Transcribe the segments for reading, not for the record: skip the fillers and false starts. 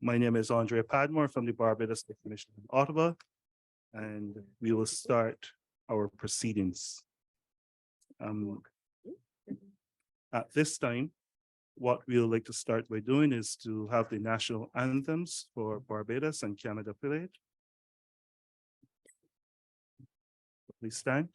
My name is Andre Padmore from the Barbados State Commission in Ottawa, and we will start our proceedings. At this time, what we would like to start by doing is to have the national anthems for Barbados and Canada played. Please stand.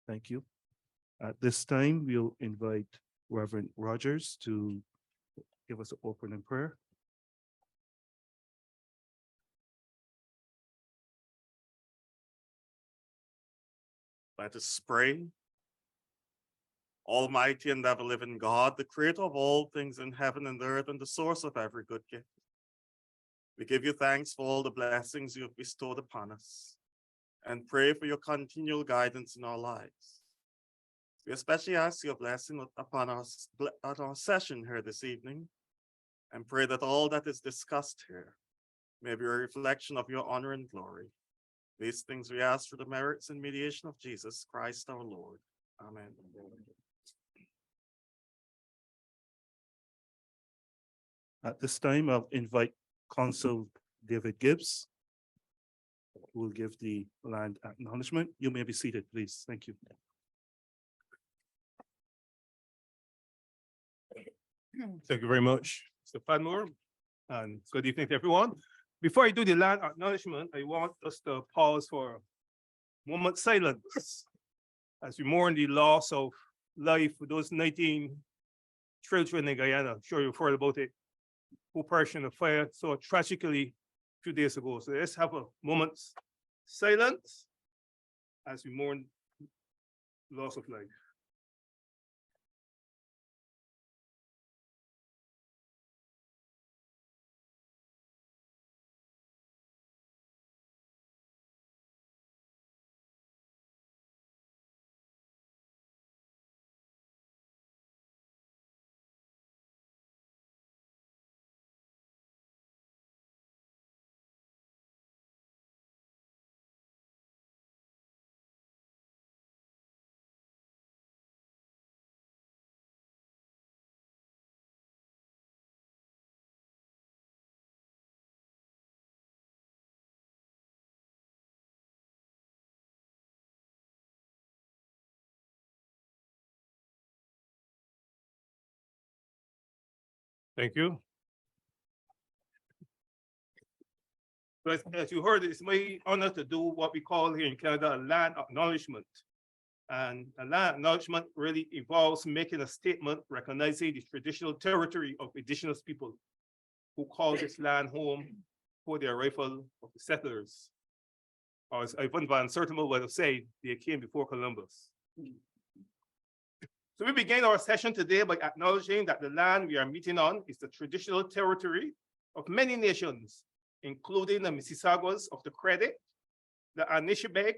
Thank you. At this time, we'll invite Reverend Rogers to give us an opening prayer. Let us pray. Almighty and ever-living God, the creator of all things in heaven and earth and the source of every good gift. We give you thanks for all the blessings you have bestowed upon us and pray for your continual guidance in our lives. We especially ask your blessing upon us at our session here this evening and pray that all that is discussed here may be a reflection of your honor and glory. These things we ask through the merits and mediation of Jesus Christ our Lord. Amen. At this time, I'll invite Consul David Gibbs, who will give the land acknowledgement. You may be seated, please. Thank you. Thank you very much, Mr. Padmore, and good evening to everyone. Before I do the land acknowledgement, I want us to pause for a moment silence as we mourn the loss of life for those 19 children in Guyana. I'm sure you've heard about it, who perished in a fire so tragically few days ago. So let's have a moment's silence as we mourn loss of life. Thank you. But as you heard, it's my honor to do what we call here in Canada a land acknowledgement. And a land acknowledgement really involves making a statement recognizing the traditional territory of indigenous people who call this land home for the arrival of the settlers. Or as Ivan Van Sertima would have said, they came before Columbus. So we begin our session today by acknowledging that the land we are meeting on is the traditional territory of many nations, including the Mississaugas of the Credit, the Anishinaabeg,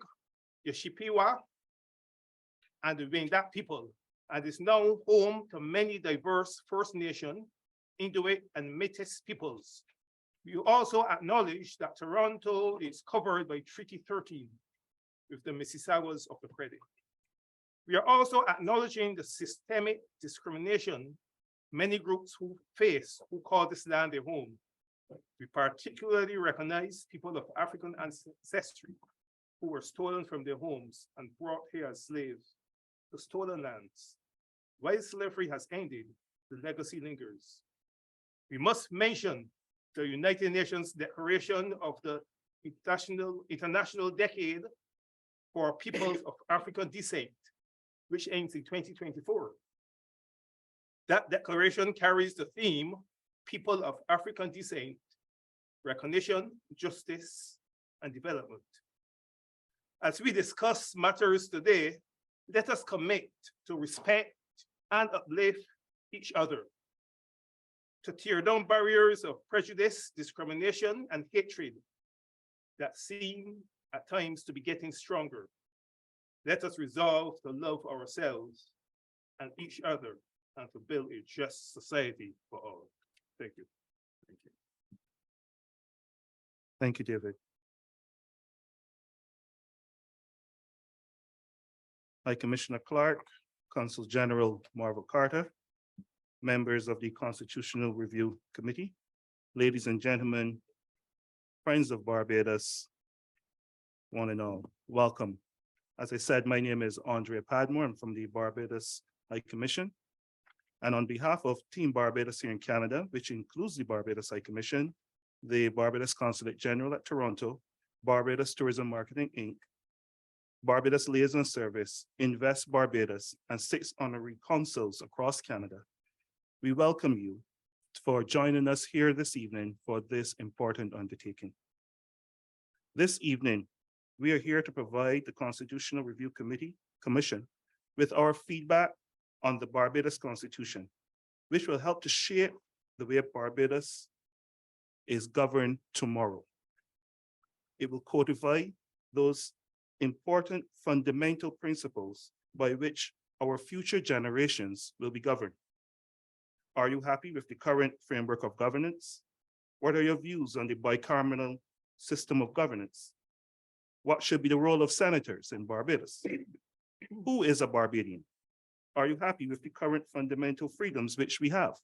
the Chippewa, and the Wendat people, and is now home to many diverse First Nation, Inuit, and Métis peoples. We also acknowledge that Toronto is covered by Treaty 13 with the Mississaugas of the Credit. We are also acknowledging the systemic discrimination many groups who face who call this land their home. We particularly recognize people of African ancestry who were stolen from their homes and brought here as slaves to stolen lands. While slavery has ended, the legacy lingers. We must mention the United Nations Declaration of the International Decade for Peoples of African Descent, which ends in 2024. That declaration carries the theme, People of African Descent, Recognition, Justice, and Development. As we discuss matters today, let us commit to respect and uplift each other, to tear down barriers of prejudice, discrimination, and hatred that seem at times to be getting stronger. Let us resolve to love ourselves and each other and to build a just society for all. Thank you. Thank you. Thank you, David. High Commissioner Clark, Consul General Marvel Carter, members of the Constitutional Review Committee, ladies and gentlemen, friends of Barbados, one and all, welcome. As I said, my name is Andrea Padmore. I'm from the Barbados High Commission. And on behalf of Team Barbados here in Canada, which includes the Barbados High Commission, the Barbados Consulate General at Toronto, Barbados Tourism Marketing, Inc., Barbados Liaison Service, Invest Barbados, and 6 honorary consuls across Canada, we welcome you for joining us here this evening for this important undertaking. This evening, we are here to provide the Constitutional Review Commission with our feedback on the Barbados Constitution, which will help to shape the way Barbados is governed tomorrow. It will codify those important fundamental principles by which our future generations will be governed. Are you happy with the current framework of governance? What are your views on the bicameral system of governance? What should be the role of senators in Barbados? Who is a Barbadian? Are you happy with the current fundamental freedoms which we have?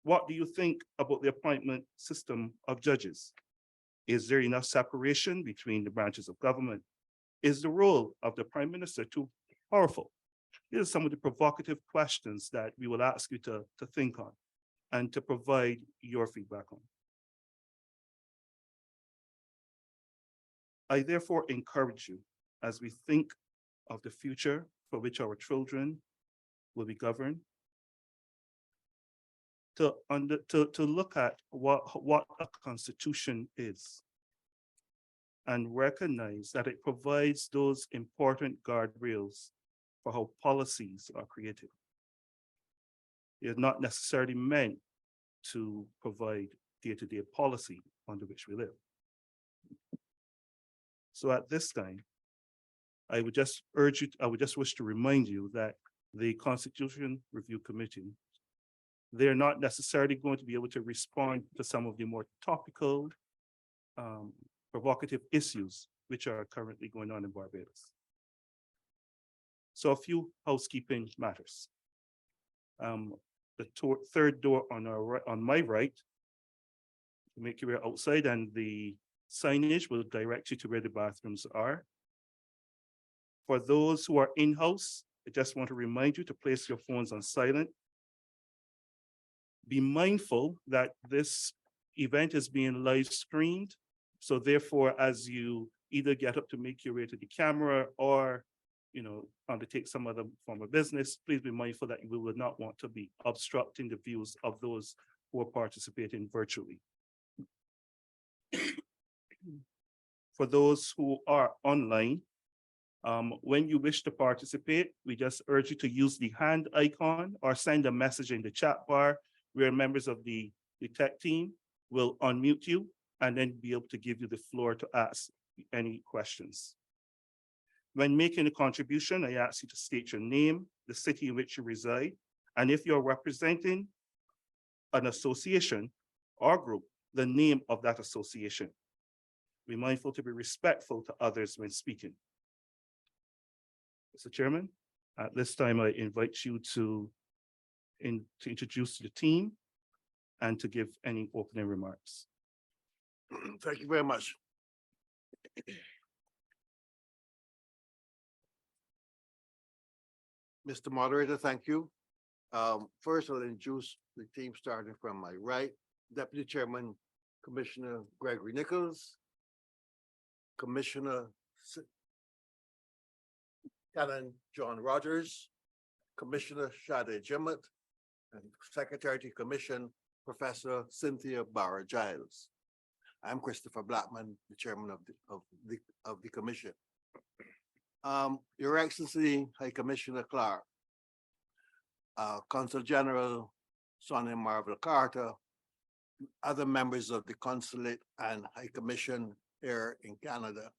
What do you think about the appointment system of judges? Is there enough separation between the branches of government? Is the role of the Prime Minister too powerful? These are some of the provocative questions that we will ask you to think on and to provide your feedback on. I therefore encourage you, as we think of the future for which our children will be governed, to look at what a constitution is and recognize that it provides those important guardrails for how policies are created. It's not necessarily meant to provide day-to-day policy under which we live. So at this time, I would just wish to remind you that the Constitution Review Committee, they're not necessarily going to be able to respond to some of the more topical, provocative issues which are currently going on in Barbados. So a few housekeeping matters. The third door on my right, to make your way outside, and the signage will direct you to where the bathrooms are. For those who are in-house, I just want to remind you to place your phones on silent. Be mindful that this event is being live streamed. So therefore, as you either get up to make your way to the camera or undertake some other form of business, please be mindful that you will not want to be obstructing the views of those who are participating virtually. For those who are online, when you wish to participate, we just urge you to use the hand icon or send a message in the chat bar where members of the tech team will unmute you and then be able to give you the floor to ask any questions. When making a contribution, I ask you to state your name, the city in which you reside, and if you're representing an association or group, the name of that association. Be mindful to be respectful to others when speaking. Mr. Chairman, at this time, I invite you to introduce the team and to give any opening remarks. Thank you very much. Mr. Moderator, thank you. First, I'll introduce the team starting from my right. Deputy Chairman, Commissioner Gregory Nichols, Commissioner Canon John Rogers, Commissioner Shade Jimmet, and Secretary to Commission, Professor Cynthia Barra-Giles. I'm Christopher Blackman, the Chairman of the Commission. Your Excellency, High Commissioner Clark, Consul General Sonia Marvel Carter, other members of the Consulate and High Commission here in Canada.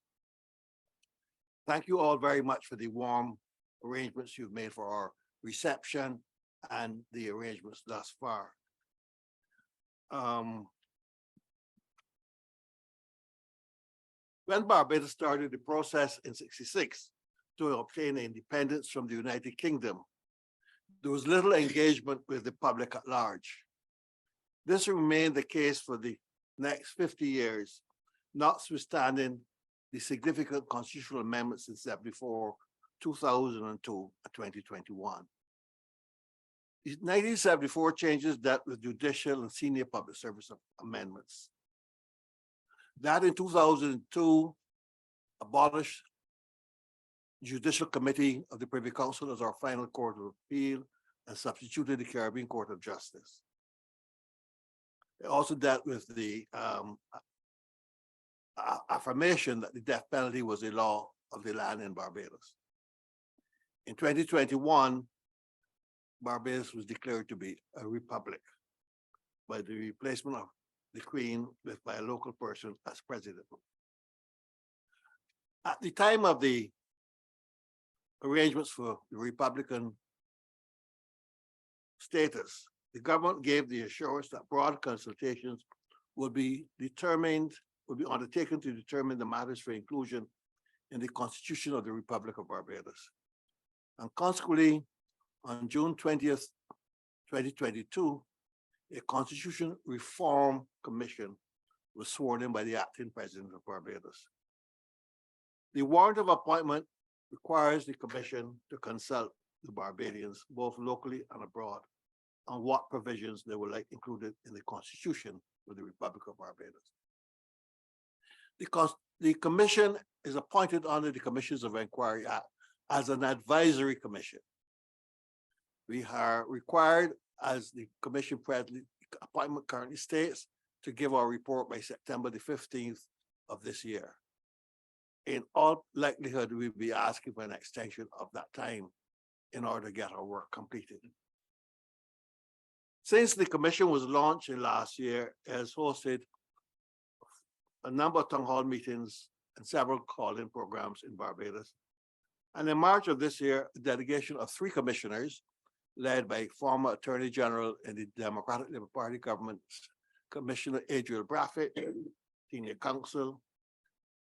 Thank you all very much for the warm arrangements you've made for our reception and the arrangements thus far. When Barbados started the process in '66 to obtain independence from the United Kingdom, there was little engagement with the public at large. This remained the case for the next 50 years, notwithstanding the significant constitutional amendments in 1974, 2002, and 2021. The 1974 changes dealt with judicial and senior public service amendments. That in 2002 abolished Judicial Committee of the Privy Council as our final court of appeal and substituted the Caribbean Court of Justice. It also dealt with the affirmation that the death penalty was a law of the land in Barbados. In 2021, Barbados was declared to be a republic by the replacement of the Queen by a local person as president. At the time of the arrangements for the Republican status, the government gave the assurance that broad consultations would be undertaken to determine the matters for inclusion in the Constitution of the Republic of Barbados. And consequently, on June 20th, 2022, a Constitution Reform Commission was sworn in by the acting president of Barbados. The warrant of appointment requires the commission to consult the Barbadians, both locally and abroad, on what provisions they would like included in the Constitution of the Republic of Barbados. The commission is appointed under the Commissions of Inquiry Act as an advisory commission. We are required as the commission president appointment currently states, to give our report by September the 15th of this year. In all likelihood, we'll be asking for an extension of that time in order to get our work completed. Since the commission was launched in last year, it has hosted a number of town hall meetings and several call-in programs in Barbados. And in March of this year, a delegation of 3 commissioners, led by former Attorney General in the Democratic Labour Party government, Commissioner Adriel Braffett, Senior Counsel,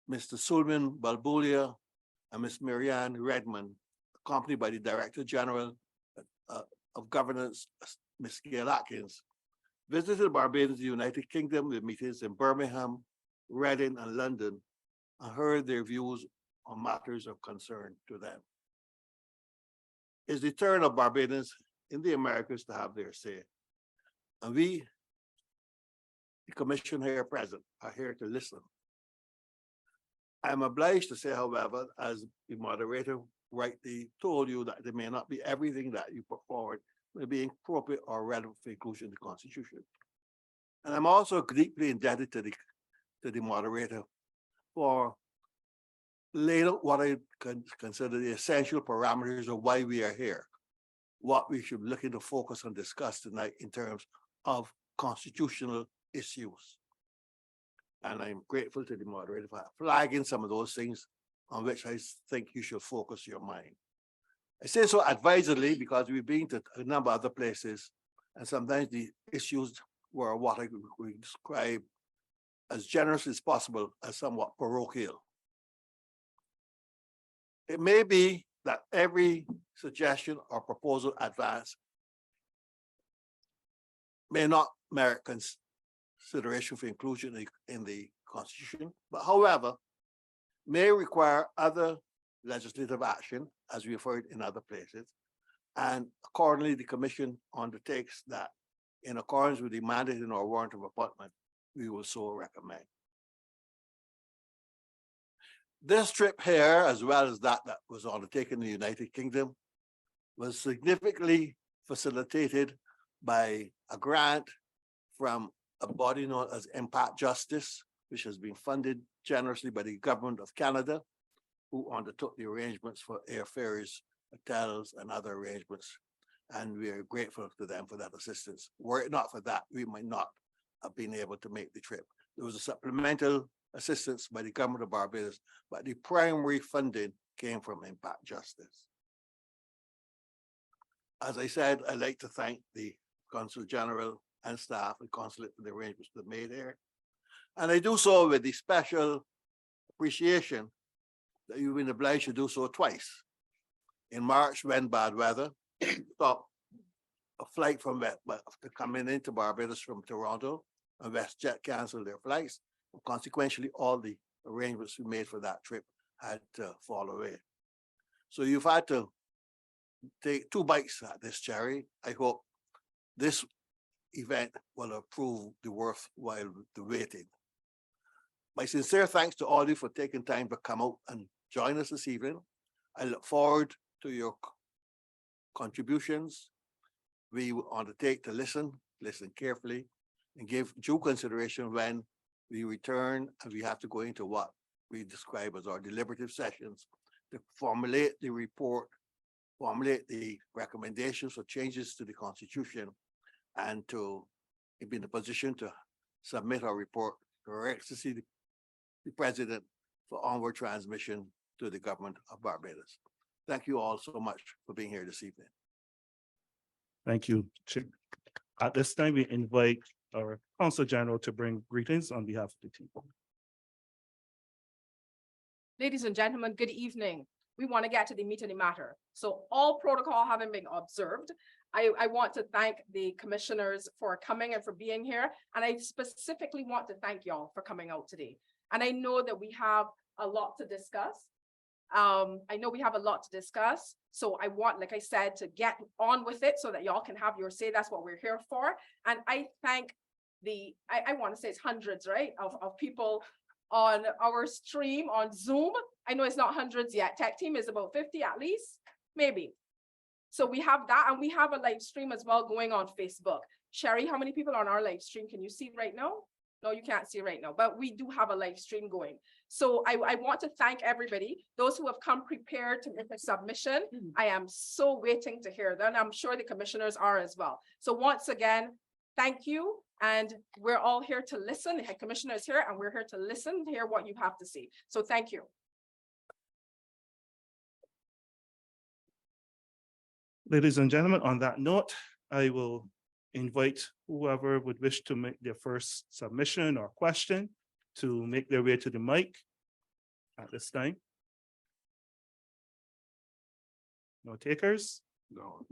Mr. Sulman Balbulia, and Ms. Marianne Redmond, accompanied by the Director General of Governance, Ms. Gail Atkins, visited Barbados, the United Kingdom, with meetings in Birmingham, Reading, and London, and heard their views on matters of concern to them. It's the turn of Barbadians in the Americas to have their say. And we, the commission here present, are here to listen. I'm obliged to say, however, as the moderator rightly told you, that there may not be everything that you put forward may be appropriate or relevant for inclusion in the Constitution. And I'm also deeply indebted to the moderator for laying out what I consider the essential parameters of why we are here, what we should be looking to focus and discuss tonight in terms of constitutional issues. And I'm grateful to the moderator for flagging some of those things on which I think you should focus your mind. I say so advisedly because we've been to a number of other places, and sometimes the issues were what I would describe as generously as possible as somewhat parochial. It may be that every suggestion or proposal advanced may not merit consideration for inclusion in the Constitution, but however, may require other legislative action, as we've heard in other places. And accordingly, the Commission undertakes that in accordance with the mandate in our warrant of appointment, we will so recommend. This trip here, as well as that was undertaken in the United Kingdom, was significantly facilitated by a grant from a body known as Impact Justice, which has been funded generously by the Government of Canada, who undertook the arrangements for airfares, hotels, and other arrangements. And we are grateful to them for that assistance. Were it not for that, we might not have been able to make the trip. There was a supplemental assistance by the Government of Barbados, but the primary funding came from Impact Justice. As I said, I'd like to thank the Consul General and staff and consulate for the arrangements that made here. And I do so with the special appreciation that you've been obliged to do so twice. In March, when bad weather stopped a flight from coming into Barbados from Toronto, and WestJet canceled their flights. And consequently, all the arrangements we made for that trip had to fall away. So you've had to take 2 bites at this cherry. I hope this event will have proved the worthwhile the waiting. My sincere thanks to all of you for taking time to come out and join us this evening. I look forward to your contributions. We will undertake to listen carefully, and give due consideration when we return and we have to go into what we describe as our deliberative sessions to formulate the report, formulate the recommendations for changes to the Constitution, and to be in a position to submit our report to Her Excellency the President for onward transmission to the Government of Barbados. Thank you all so much for being here this evening. Thank you, Chair. At this time, we invite our Consul General to bring greetings on behalf of the team. Ladies and gentlemen, good evening. We want to get to the meat of the matter. So all protocol having been observed, I want to thank the commissioners for coming and for being here. And I specifically want to thank y'all for coming out today. And I know that we have a lot to discuss. So I want, like I said, to get on with it so that y'all can have your say. That's what we're here for. And I thank I want to say it's hundreds, right, of people on our stream on Zoom. I know it's not hundreds yet. Tech team is about 50 at least, maybe. So we have that, and we have a live stream as well going on Facebook. Sherry, how many people are on our live stream? Can you see right now? No, you can't see right now, but we do have a live stream going. So I want to thank everybody, those who have come prepared to make a submission. I am so waiting to hear them. I'm sure the commissioners are as well. So once again, thank you. And we're all here to listen. The commissioner is here and we're here to listen, to hear what you have to say. So thank you. Ladies and gentlemen, on that note, I will invite whoever would wish to make their first submission or question to make their way to the mic at this time. No takers? No.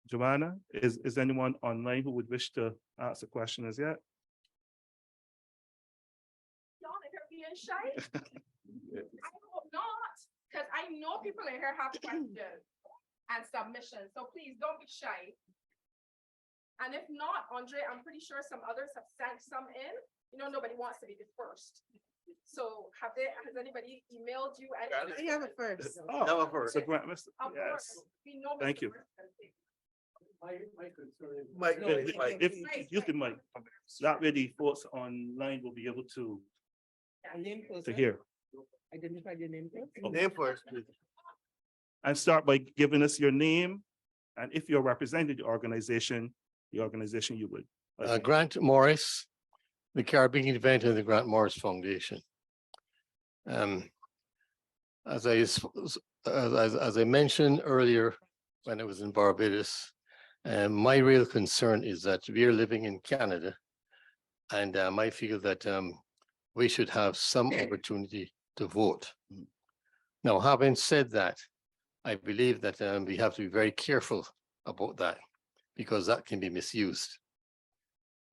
Joanna, is anyone online who would wish to ask a question as yet? Y'all are here being shy? I hope not, because I know people in here have questions and submissions, so please don't be shy. And if not, Andre, I'm pretty sure some others have sent some in. You know, nobody wants to be the first. So has anybody emailed you? I have a first. Oh, Never heard. so Grant, Mr. Of Yes. course, we know. Thank you. Mike, No, Mike, Mike. If use the mic, that way the folks online will be able to Name first. hear. Identify your name first. name first, please. And start by giving us your name, and if you're representing the organization you would. Grant Morris, the Caribbean event of the Grant Morris Foundation. As I mentioned earlier, when I was in Barbados, my real concern is that we are living in Canada, and I feel that we should have some opportunity to vote. Now, having said that, I believe that we have to be very careful about that, because that can be misused.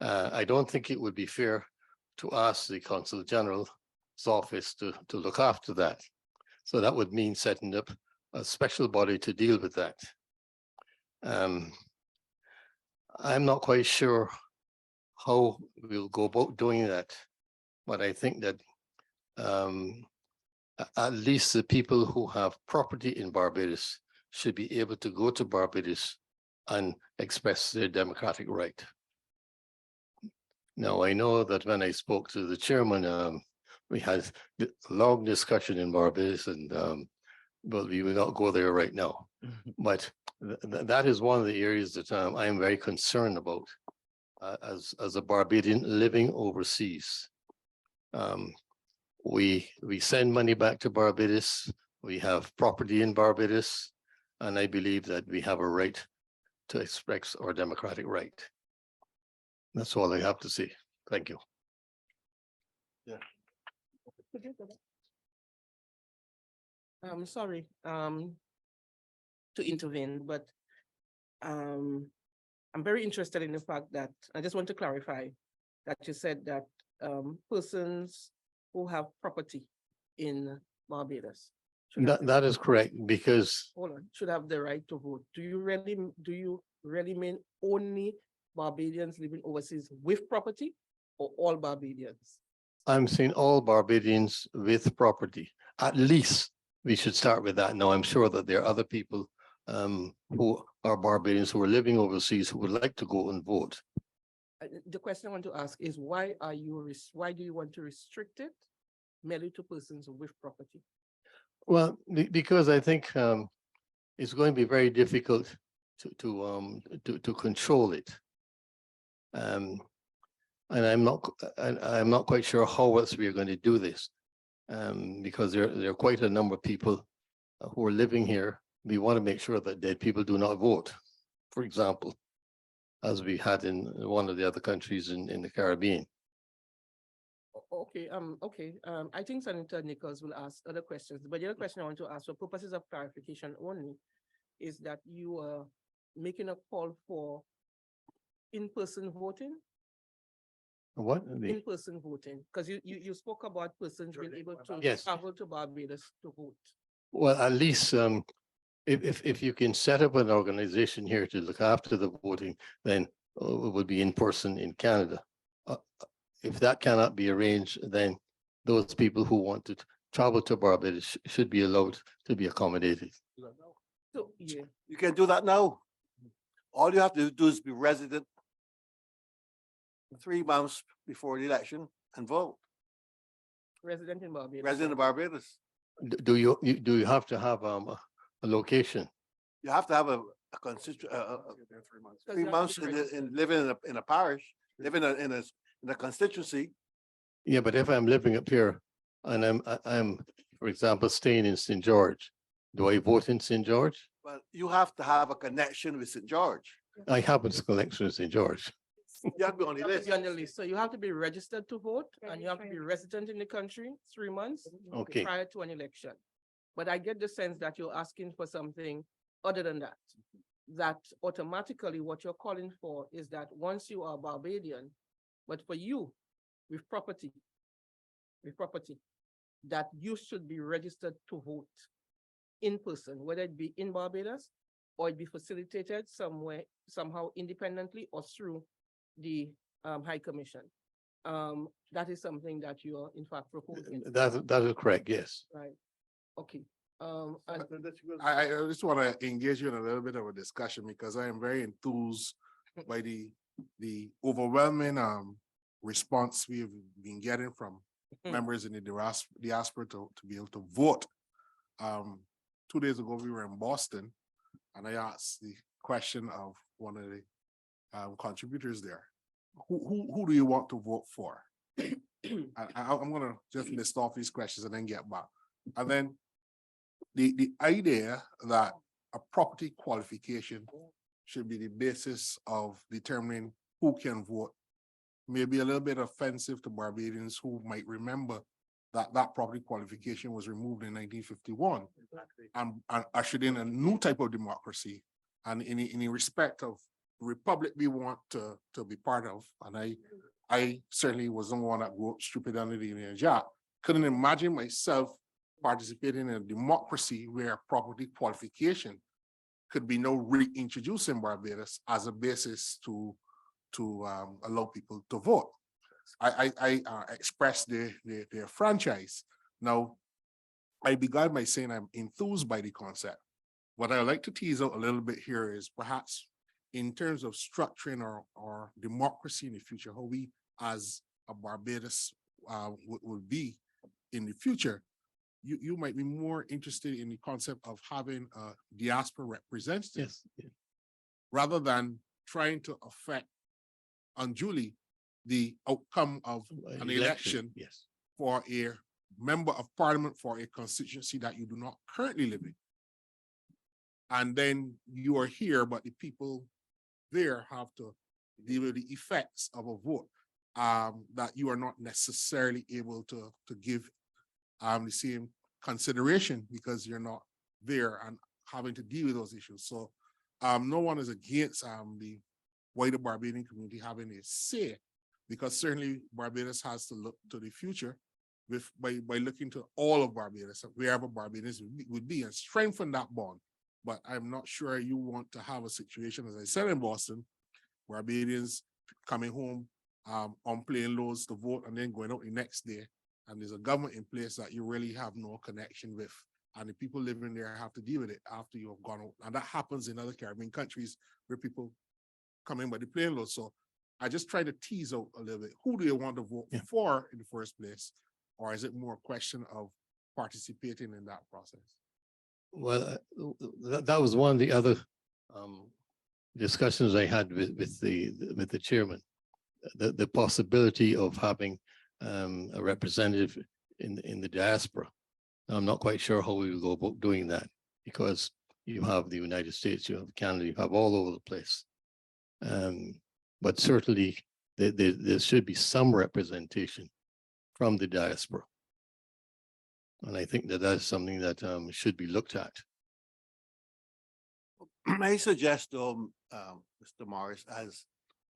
I don't think it would be fair to ask the Consul General's office to look after that. So that would mean setting up a special body to deal with that. I'm not quite sure how we'll go about doing that, but I think that at least the people who have property in Barbados should be able to go to Barbados and express their democratic right. Now, I know that when I spoke to the chairman, we had a long discussion in Barbados, and but we will not go there right now. But that is one of the areas that I am very concerned about as a Barbadian living overseas. We send money back to Barbados. We have property in Barbados, and I believe that we have a right to express our democratic right. That's all I have to say. Thank you. I'm sorry to intervene, but I'm very interested in the fact that I just want to clarify that you said that persons who have property in Barbados should have That is correct, because should have the right to vote. Do you really mean only Barbadians living overseas with property, or all Barbadians? I'm saying all Barbadians with property. At least we should start with that. Now, I'm sure that there are other people who are Barbadians who are living overseas who would like to go and vote. The question I want to ask is why do you want to restrict it merely to persons with property? Well, because I think it's going to be very difficult to control it. And I'm not quite sure how else we are going to do this, because there are quite a number of people who are living here. We want to make sure that dead people do not vote, for example, as we had in one of the other countries in the Caribbean. Okay, I think Senator Nichols will ask other questions, but the other question I want to ask for purposes of clarification only is that you are making a call for in-person voting? What? In-person voting, because you spoke about persons being able to Yes. travel to Barbados to vote. Well, at least if you can set up an organization here to look after the voting, then it would be in person in Canada. if that cannot be arranged, then those people who want to travel to Barbados should be allowed to be accommodated. So, yeah, You can do that now. All you have to do is be resident 3 months before the election and vote. resident in Barbados. Resident of Barbados. Do you have to have a location? You have to have a constituent, 3 months living in a parish, living in a constituency. Yeah, but if I'm living up here and I'm, for example, staying in St. George, do I vote in St. George? But you have to have a connection with St. George. I have a connection with St. George. You have to be on the You have to list. be on the list. So you have to be registered to vote and you have to be resident in the country 3 months Okay, prior to an election. But I get the sense that you're asking for something other than that. That automatically what you're calling for is that once you are Barbadian, but for you with property, that you should be registered to vote in person, whether it be in Barbados or it be facilitated somewhere, somehow independently or through the High Commission. That is something that you are in fact proposing, that is correct, yes. right? Okay. And I just want to engage you in a little bit of a discussion because I am very enthused by the overwhelming response we have been getting from members in the diaspora to be able to vote. 2 days ago, we were in Boston and I asked the question of one of the contributors there. Who do you want to vote for? I'm gonna just list off these questions and then get back. And then the idea that a property qualification should be the basis of determining who can vote may be a little bit offensive to Barbadians who might remember that property qualification was removed in 1951 and ushered in a new type of democracy. And in the respect of the republic we want to be part of, and I certainly wasn't one that grew up stupid under the Union Jack. Couldn't imagine myself participating in a democracy where property qualification could be now reintroduced in Barbados as a basis to allow people to vote. I expressed their franchise. Now, I began by saying I'm enthused by the concept. What I'd like to tease out a little bit here is perhaps in terms of structuring our democracy in the future, how we as a Barbados will be in the future. You might be more interested in the concept of having a diaspora representative rather than trying to affect unduly the outcome of an election Yes. for a member of parliament for a constituency that you do not currently live in. And then you are here, but the people there have to deal with the effects of a vote that you are not necessarily able to give the same consideration because you're not there and having to deal with those issues. So no one is against the wider Barbadian community having a say, because certainly Barbados has to look to the future by looking to all of Barbados, wherever Barbados would be, and strengthen that bond. But I'm not sure you want to have a situation, as I said in Boston, Barbadians coming home on plane loads to vote and then going out the next day. And there's a government in place that you really have no connection with. And the people living there have to deal with it after you have gone out. And that happens in other Caribbean countries where people come in by the plane load. So I just try to tease out a little bit, who do you want to vote for in the first place? Or is it more a question of participating in that process? Well, that was one of the other discussions I had with the chairman, the possibility of having a representative in the diaspora. I'm not quite sure how we will go about doing that, because you have the United States, you have Canada, you have all over the place. But certainly there should be some representation from the diaspora. And I think that is something that should be looked at. I suggest, Mr. Morris, as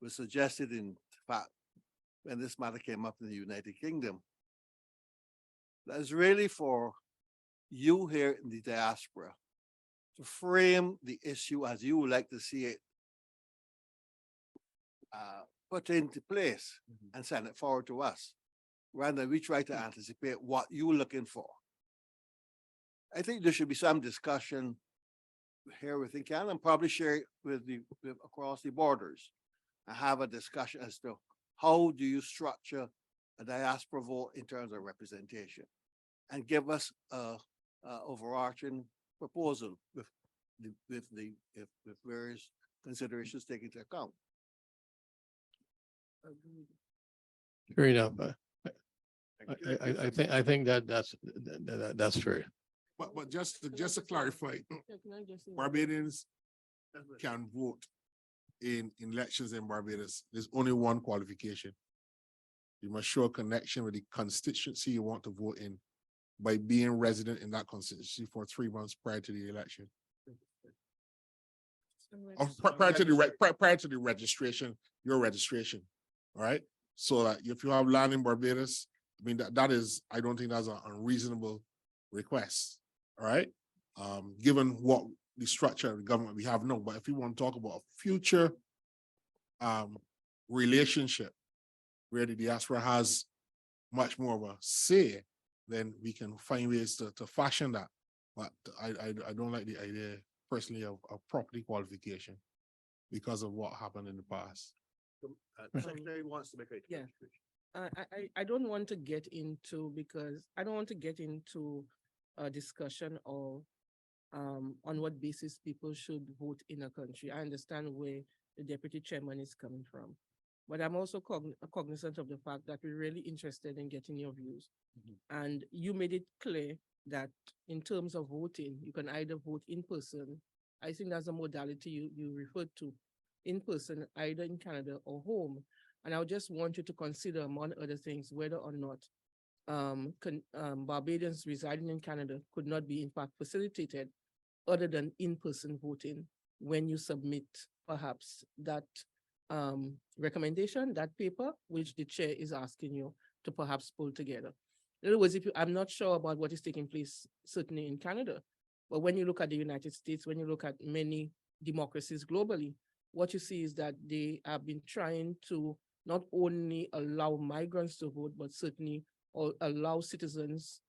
was suggested in fact, when this matter came up in the United Kingdom, that is really for you here in the diaspora to frame the issue as you would like to see it put into place and send it forward to us, rather than we try to anticipate what you're looking for. I think there should be some discussion here within Canada and probably share it with across the borders and have a discussion as to how do you structure a diaspora vote in terms of representation, and give us a overarching proposal with various considerations taken into account. Fair enough. I think that's fair. But just to clarify, Yeah, can I just say- Barbadians can vote in elections in Barbados. There's only one qualification. You must show a connection with the constituency you want to vote in by being resident in that constituency for 3 months prior to the election. Prior to the registration, your registration, all right? So that if you have land in Barbados, I mean, that is, I don't think that's an unreasonable request, all right? Given what the structure of the government we have now, but if you want to talk about a future relationship where the diaspora has much more of a say, then we can find ways to fashion that. But I don't like the idea personally of property qualification because of what happened in the past. Secretary wants to make a. Yeah. I don't want to get into, because I don't want to get into a discussion of on what basis people should vote in a country. I understand where the deputy chairman is coming from. But I'm also cognizant of the fact that we're really interested in getting your views. And you made it clear that in terms of voting, you can either vote in person. I think that's a modality you referred to, in person, either in Canada or home. And I would just want you to consider, among other things, whether or not Barbadians residing in Canada could not be in fact facilitated other than in-person voting when you submit perhaps that recommendation, that paper, which the chair is asking you to perhaps pull together. In other words, I'm not sure about what is taking place certainly in Canada, but when you look at the United States, when you look at many democracies globally, what you see is that they have been trying to not only allow migrants to vote, but certainly or allow citizens,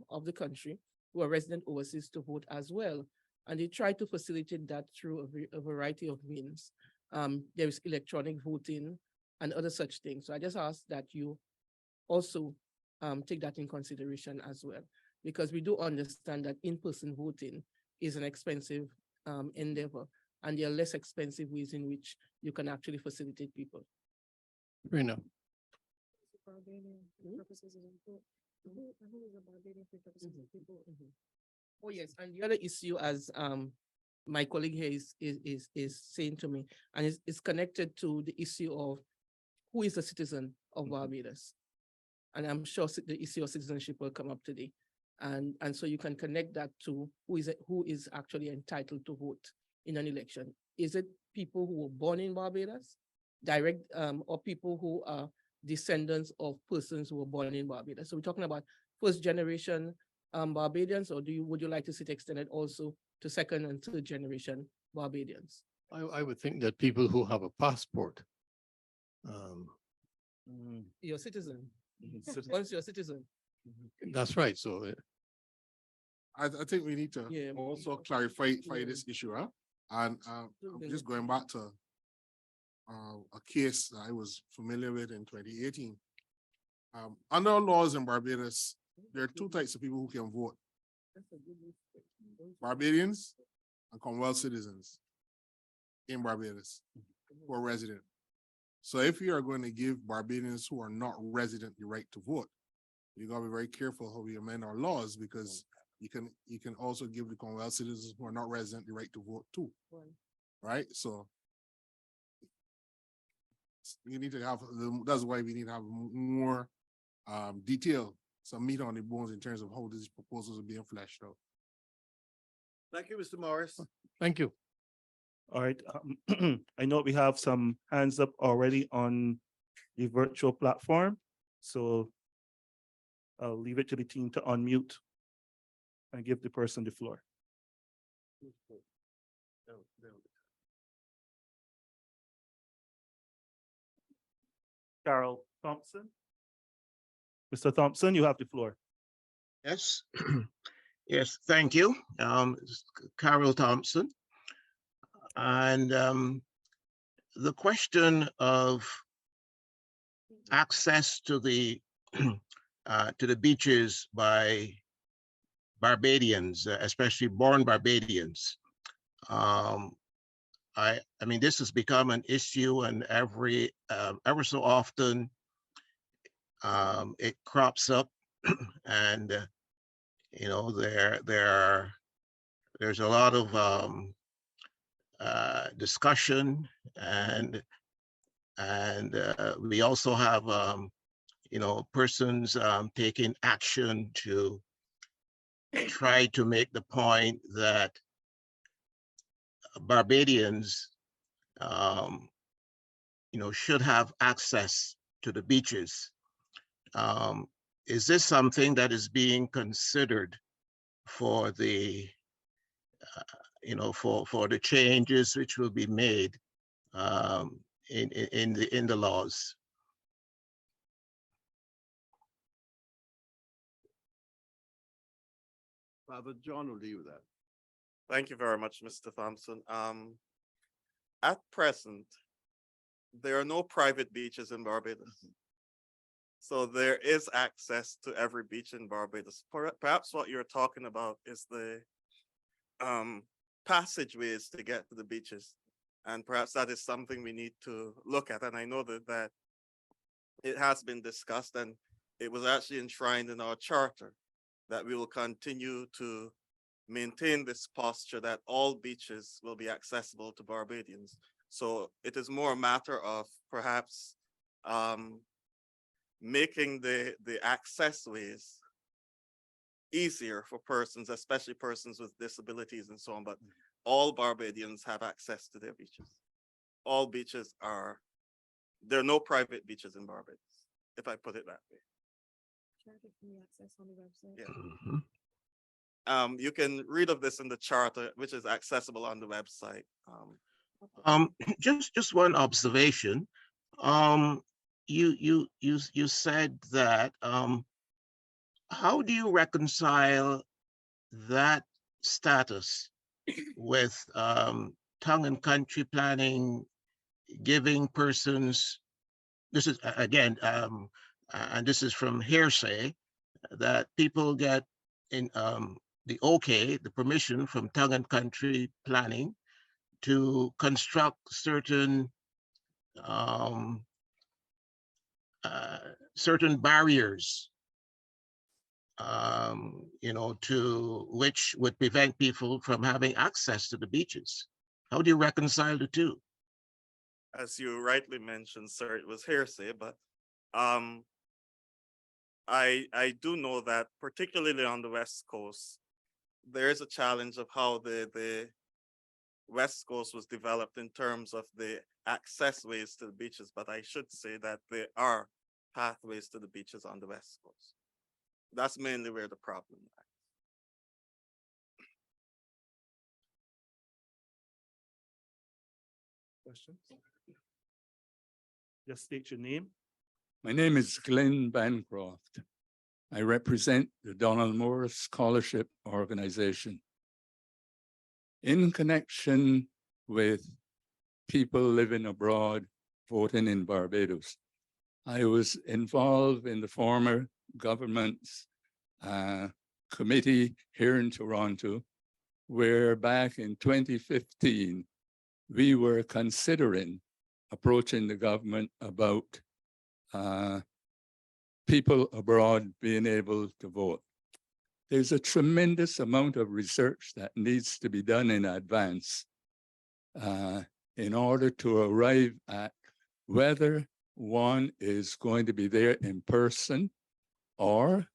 of the country who are resident overseas to vote as well. And they try to facilitate that through a variety of means. There is electronic voting and other such things. So I just ask that you also take that in consideration as well, because we do understand that in-person voting is an expensive endeavor, and there are less expensive ways in which you can actually facilitate people. Fair enough. Oh, yes, and the other issue, as my colleague here is saying to me, and it's connected to the issue of who is a citizen of Barbados. And I'm sure the issue of citizenship will come up today. And so you can connect that to who is actually entitled to vote in an election. Is it people who were born in Barbados, or people who are descendants of persons who were born in Barbados? So we're talking about first generation Barbadians, or would you like to see it extended also to second and third generation Barbadians? I would think that people who have a passport, You're a citizen. Once you're a citizen. that's right. So I think we need to Yeah. also clarify this issue, huh? And I'm just going back to a case that I was familiar with in 2018. Under our laws in Barbados, there are two types of people who can vote: Barbadians and Commonwealth citizens in Barbados who are resident. So if you are going to give Barbadians who are not resident the right to vote, you gotta be very careful how we amend our laws, because you can also give the Commonwealth citizens who are not resident the right to vote too. Right? So you need to have, that's why we need to have more detail, some meat on the bones in terms of how these proposals are being fleshed out. Thank you, Mr. Morris. thank you. All right, I know we have some hands up already on the virtual platform, so I'll leave it to the team to unmute and give the person the floor. Carol Thompson. Mr. Thompson, you have the floor. Yes, yes, thank you. It's Carol Thompson. And the question of access to the beaches by Barbadians, especially born Barbadians. I mean, this has become an issue, and ever so often it crops up, and you know, there's a lot of discussion, and we also have you know, persons taking action to try to make the point that Barbadians you know, should have access to the beaches. Is this something that is being considered for the you know, for the changes which will be made in the laws? Father John will deal with that. Thank you very much, Mr. Thompson. At present, there are no private beaches in Barbados. So there is access to every beach in Barbados. Perhaps what you're talking about is the passageways to get to the beaches. And perhaps that is something we need to look at. And I know that it has been discussed, and it was actually enshrined in our charter that we will continue to maintain this posture that all beaches will be accessible to Barbadians. So it is more a matter of perhaps making the access ways easier for persons, especially persons with disabilities and so on. But all Barbadians have access to their beaches. All beaches there are no private beaches in Barbados, if I put it that way. Yeah. You can read of this in the charter, which is accessible on the website. Just one observation. You said that. How do you reconcile that status with tongue and country planning, giving persons? This is again, and this is from hearsay, that people get in the permission from tongue and country planning to construct certain certain barriers, you know, to which would prevent people from having access to the beaches. How do you reconcile the two? As you rightly mentioned, sir, it was hearsay, but I do know that particularly on the West Coast, there is a challenge of how the West Coast was developed in terms of the access ways to the beaches, but I should say that there are pathways to the beaches on the West Coast. That's mainly where the problem lies. Questions? Just state your name. My name is Glenn Bancroft. I represent the Donald Moore Scholarship Organization. In connection with people living abroad voting in Barbados, I was involved in the former government's committee here in Toronto, where back in 2015, we were considering approaching the government about people abroad being able to vote. There's a tremendous amount of research that needs to be done in advance in order to arrive at whether one is going to be there in person or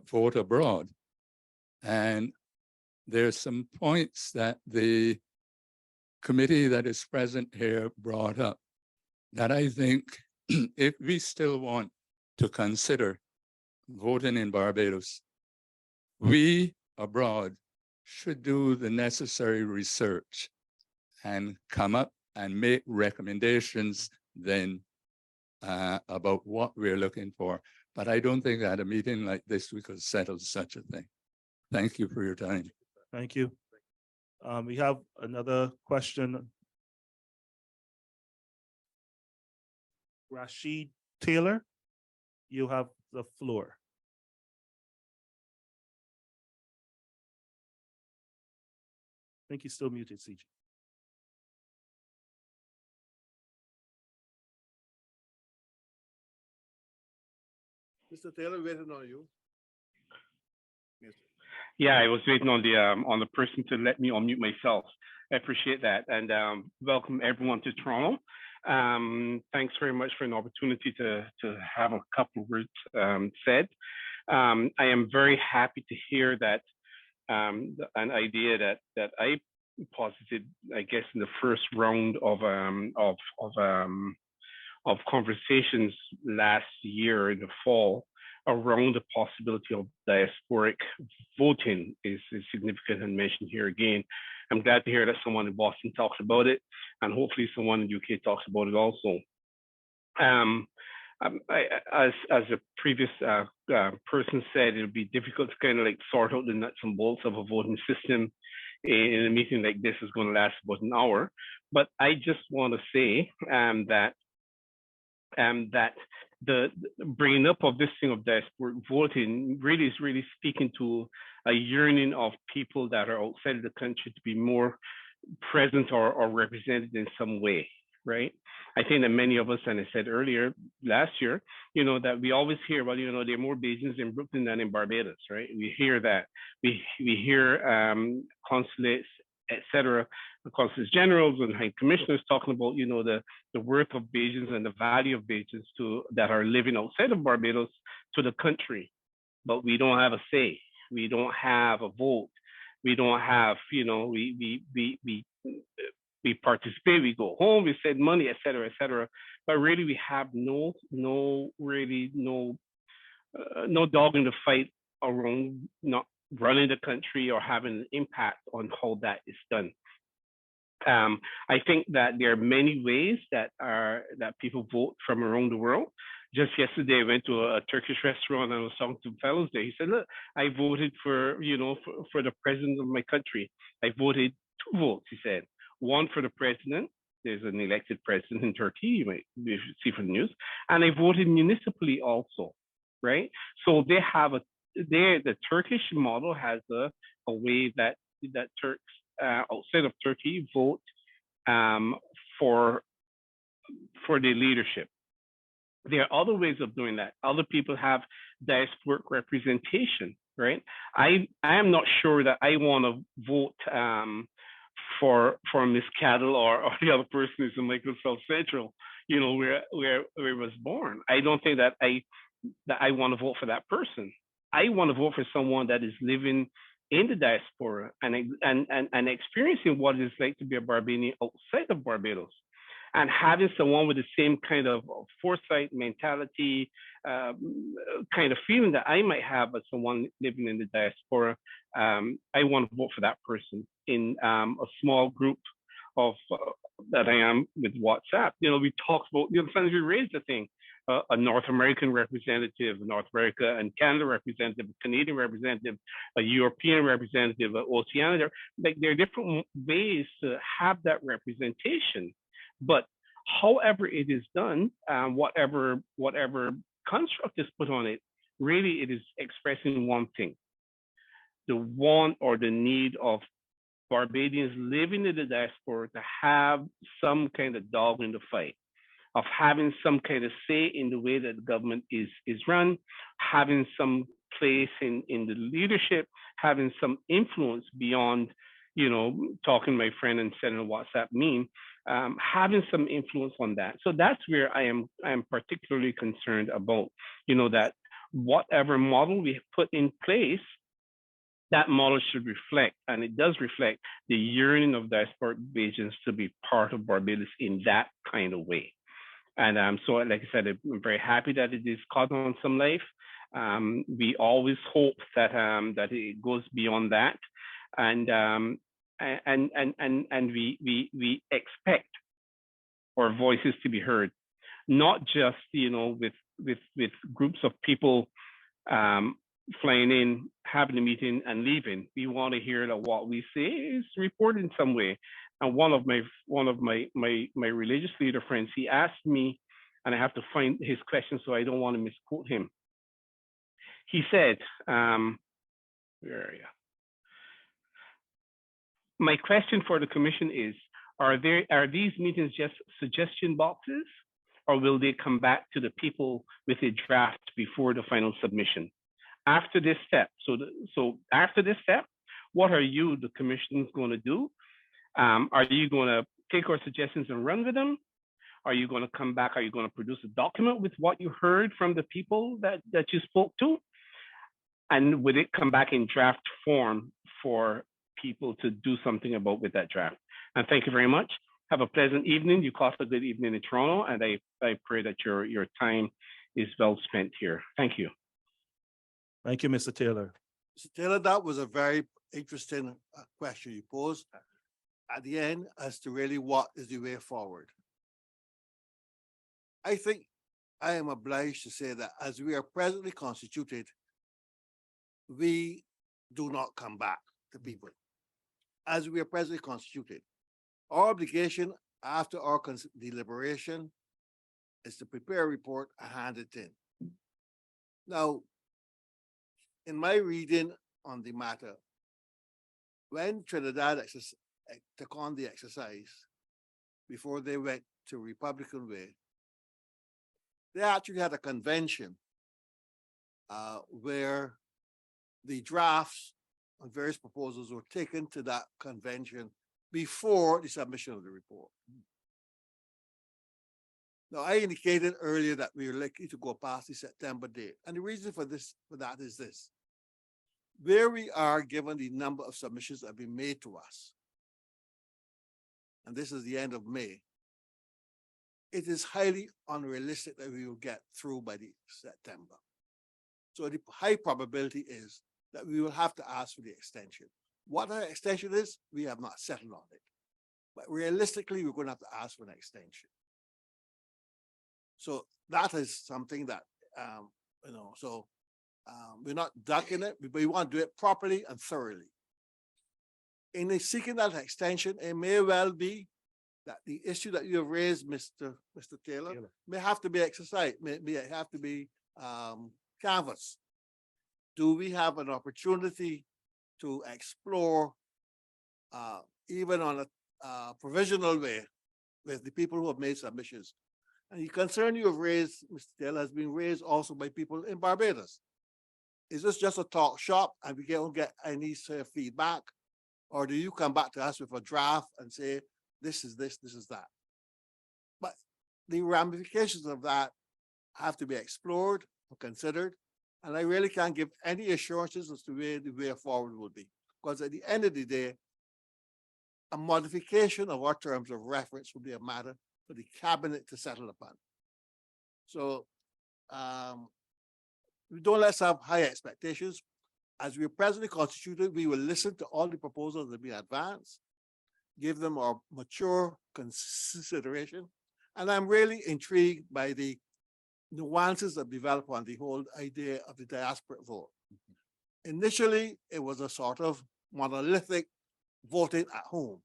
vote abroad. And there's some points that the committee that is present here brought up that I think if we still want to consider voting in Barbados, we abroad should do the necessary research and come up and make recommendations then about what we're looking for. But I don't think at a meeting like this, we could settle such a thing. Thank you for your time. Thank you. We have another question. Rashid Taylor, you have the floor. I think he's still muted, CJ. Mr. Taylor, waiting on you. Yes. Yeah, I was waiting on the person to let me unmute myself. I appreciate that, and welcome everyone to Toronto. Thanks very much for an opportunity to have a couple of words said. I am very happy to hear that an idea that I posited, I guess, in the first round of conversations last year in the fall around the possibility of diasporic voting is significant and mentioned here again. I'm glad to hear that someone in Boston talks about it, and hopefully someone in the UK talks about it also. As a previous person said, it'll be difficult to kind of like sort out the nuts and bolts of a voting system in a meeting like this is going to last about an hour. But I just want to say that the bringing up of this thing of diasporic voting really is speaking to a yearning of people that are outside of the country to be more present or represented in some way, right? I think that many of us, and I said earlier last year, you know, that we always hear, well, you know, there are more Bajans in Brooklyn than in Barbados, right? We hear that. We hear consulates, etc., consulates generals and high commissioners talking about, you know, the worth of Bajans and the value of Bajans that are living outside of Barbados to the country. But we don't have a say. We don't have a vote. We don't have, you know, we participate, we go home, we send money, etc., but really we have no dog in the fight around not running the country or having an impact on how that is done. I think that there are many ways that people vote from around the world. Just yesterday, I went to a Turkish restaurant and I was talking to fellows there. He said, "Look, I voted for, you know, for the president of my country. I voted 2 votes." He said, one for the president. There's an elected president in Turkey, you might see from the news, and I voted municipally also, right? So they have the Turkish model has a way that Turks outside of Turkey vote for the leadership. There are other ways of doing that. Other people have diasporic representation, right? I am not sure that I want to vote for Miss Cattle or the other person who's in Michael South Central, you know, where I was born. I don't think that I want to vote for that person. I want to vote for someone that is living in the diaspora and experiencing what it's like to be a Barbadian outside of Barbados, and having someone with the same kind of foresight, mentality, kind of feeling that I might have as someone living in the diaspora. I want to vote for that person in a small group of that I am with WhatsApp. You know, we talked about, you know, sometimes we raised the thing, a North American representative, a North America and Canada representative, a Canadian representative, a European representative, an Oceania. Like there are different ways to have that representation. But however it is done, whatever construct is put on it, really it is expressing one thing: the want or the need of Barbadians living in the diaspora to have some kind of dog in the fight, of having some kind of say in the way that the government is run, having some place in the leadership, having some influence beyond, you know, talking to my friend and sending a WhatsApp meme, having some influence on that. So that's where I am particularly concerned about, you know, that whatever model we put in place, that model should reflect, and it does reflect, the yearning of diasporic Bajans to be part of Barbados in that kind of way. And so, like I said, I'm very happy that it is caught on some life. We always hope that that it goes beyond that, and we expect our voices to be heard. not just, with groups of people flying in, having a meeting and leaving. We want to hear that what we say is reported in some way. And one of my religious leader friends, he asked me, and I have to find his question so I don't want to misquote him. He said, where are you? My question for the commission is, are these meetings just suggestion boxes, or will they come back to the people with a draft before the final submission? After this step, so after this step, what are you, the commission, going to do? Are you going to take our suggestions and run with them? Are you going to come back? Are you going to produce a document with what you heard from the people that you spoke to? And would it come back in draft form for people to do something about with that draft? And thank you very much. Have a pleasant evening. You caused a good evening in Toronto, and I pray that your time is well spent here. Thank you. Thank you, Mr. Taylor. Mr. Taylor, that was a very interesting question you posed at the end as to really what is the way forward. I think I am obliged to say that as we are presently constituted, we do not come back to people. As we are presently constituted, our obligation after our deliberation is to prepare a report and hand it in. Now, in my reading on the matter, when Trinidad took on the exercise before they went to Republican way, they actually had a convention where the drafts on various proposals were taken to that convention before the submission of the report. Now, I indicated earlier that we are likely to go past the September date. And the reason for that is this. Where we are, given the number of submissions that have been made to us, and this is the end of May, it is highly unrealistic that we will get through by the September. So the high probability is that we will have to ask for the extension. What our extension is, we have not settled on it. But realistically, we're going to have to ask for an extension. So that is something that, we're not ducking it, but we want to do it properly and thoroughly. In seeking that extension, it may well be that the issue that you have raised, Mr. Taylor, may have to be exercised, may have to be canvassed. Do we have an opportunity to explore, even on a provisional way, with the people who have made submissions? And the concern you have raised, Mr. Taylor, has been raised also by people in Barbados. Is this just a talk shop and we don't get any feedback? Or do you come back to us with a draft and say, this is this is that? But the ramifications of that have to be explored or considered. And I really can't give any assurances as to where the way forward will be. Because at the end of the day, a modification of our terms of reference will be a matter for the cabinet to settle upon. So we don't let's have high expectations. As we are presently constituted, we will listen to all the proposals that be advanced, give them our mature consideration. And I'm really intrigued by the nuances that develop on the whole idea of the diaspora vote. Initially, it was a sort of monolithic voting at home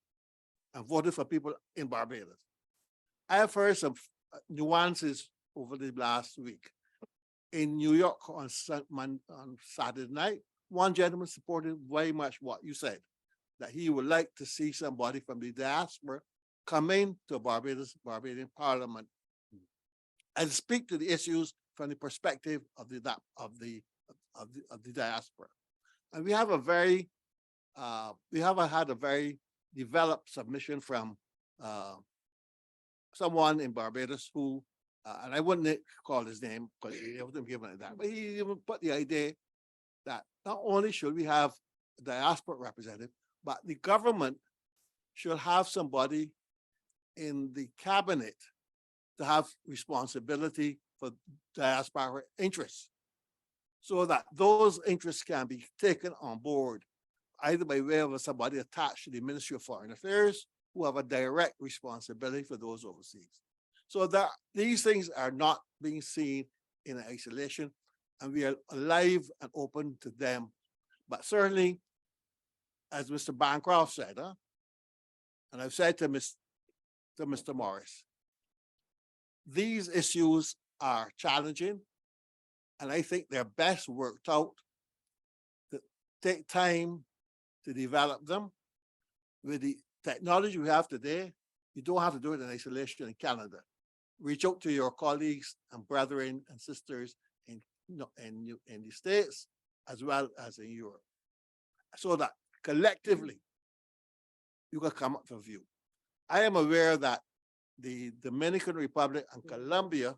and voting for people in Barbados. I have heard some nuances over the last week. In New York on Saturday night, one gentleman supported very much what you said, that he would like to see somebody from the diaspora come into Barbadian Parliament and speak to the issues from the perspective of the diaspora. And we have had a very developed submission from someone in Barbados who, and I wouldn't call his name because he wasn't given that, but he even put the idea that not only should we have a diaspora representative, but the government should have somebody in the cabinet to have responsibility for diaspora interests, so that those interests can be taken on board, either by way of somebody attached to the Ministry of Foreign Affairs who have a direct responsibility for those overseas. So that these things are not being seen in isolation, and we are alive and open to them. But certainly, as Mr. Bancroft said, and I've said to Mr. Morris, these issues are challenging, and I think they're best worked out to take time to develop them. With the technology we have today, you don't have to do it in isolation in Canada. Reach out to your colleagues and brethren and sisters in the States as well as in Europe, so that collectively you can come up with a view. I am aware that the Dominican Republic and Colombia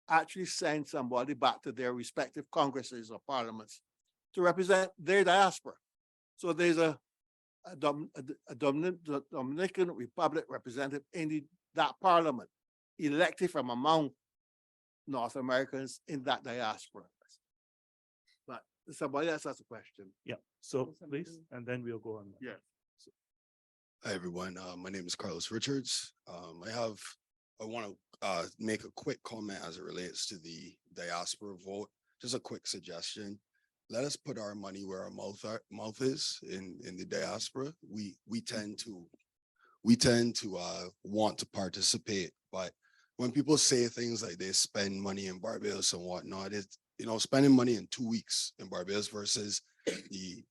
actually sent somebody back to their respective congresses or parliaments to represent their diaspora. So there's a Dominican Republic representative in that parliament, elected from among North Americans in that diaspora. But somebody else has a question. Yeah, so please, and then we'll go on. Yeah. Hi, everyone. My name is Carlos Richards. I want to make a quick comment as it relates to the diaspora vote. Just a quick suggestion. Let us put our money where our mouth is in the diaspora. We tend to want to participate, but when people say things like they spend money in Barbados and whatnot, it's, spending money in 2 weeks in Barbados versus the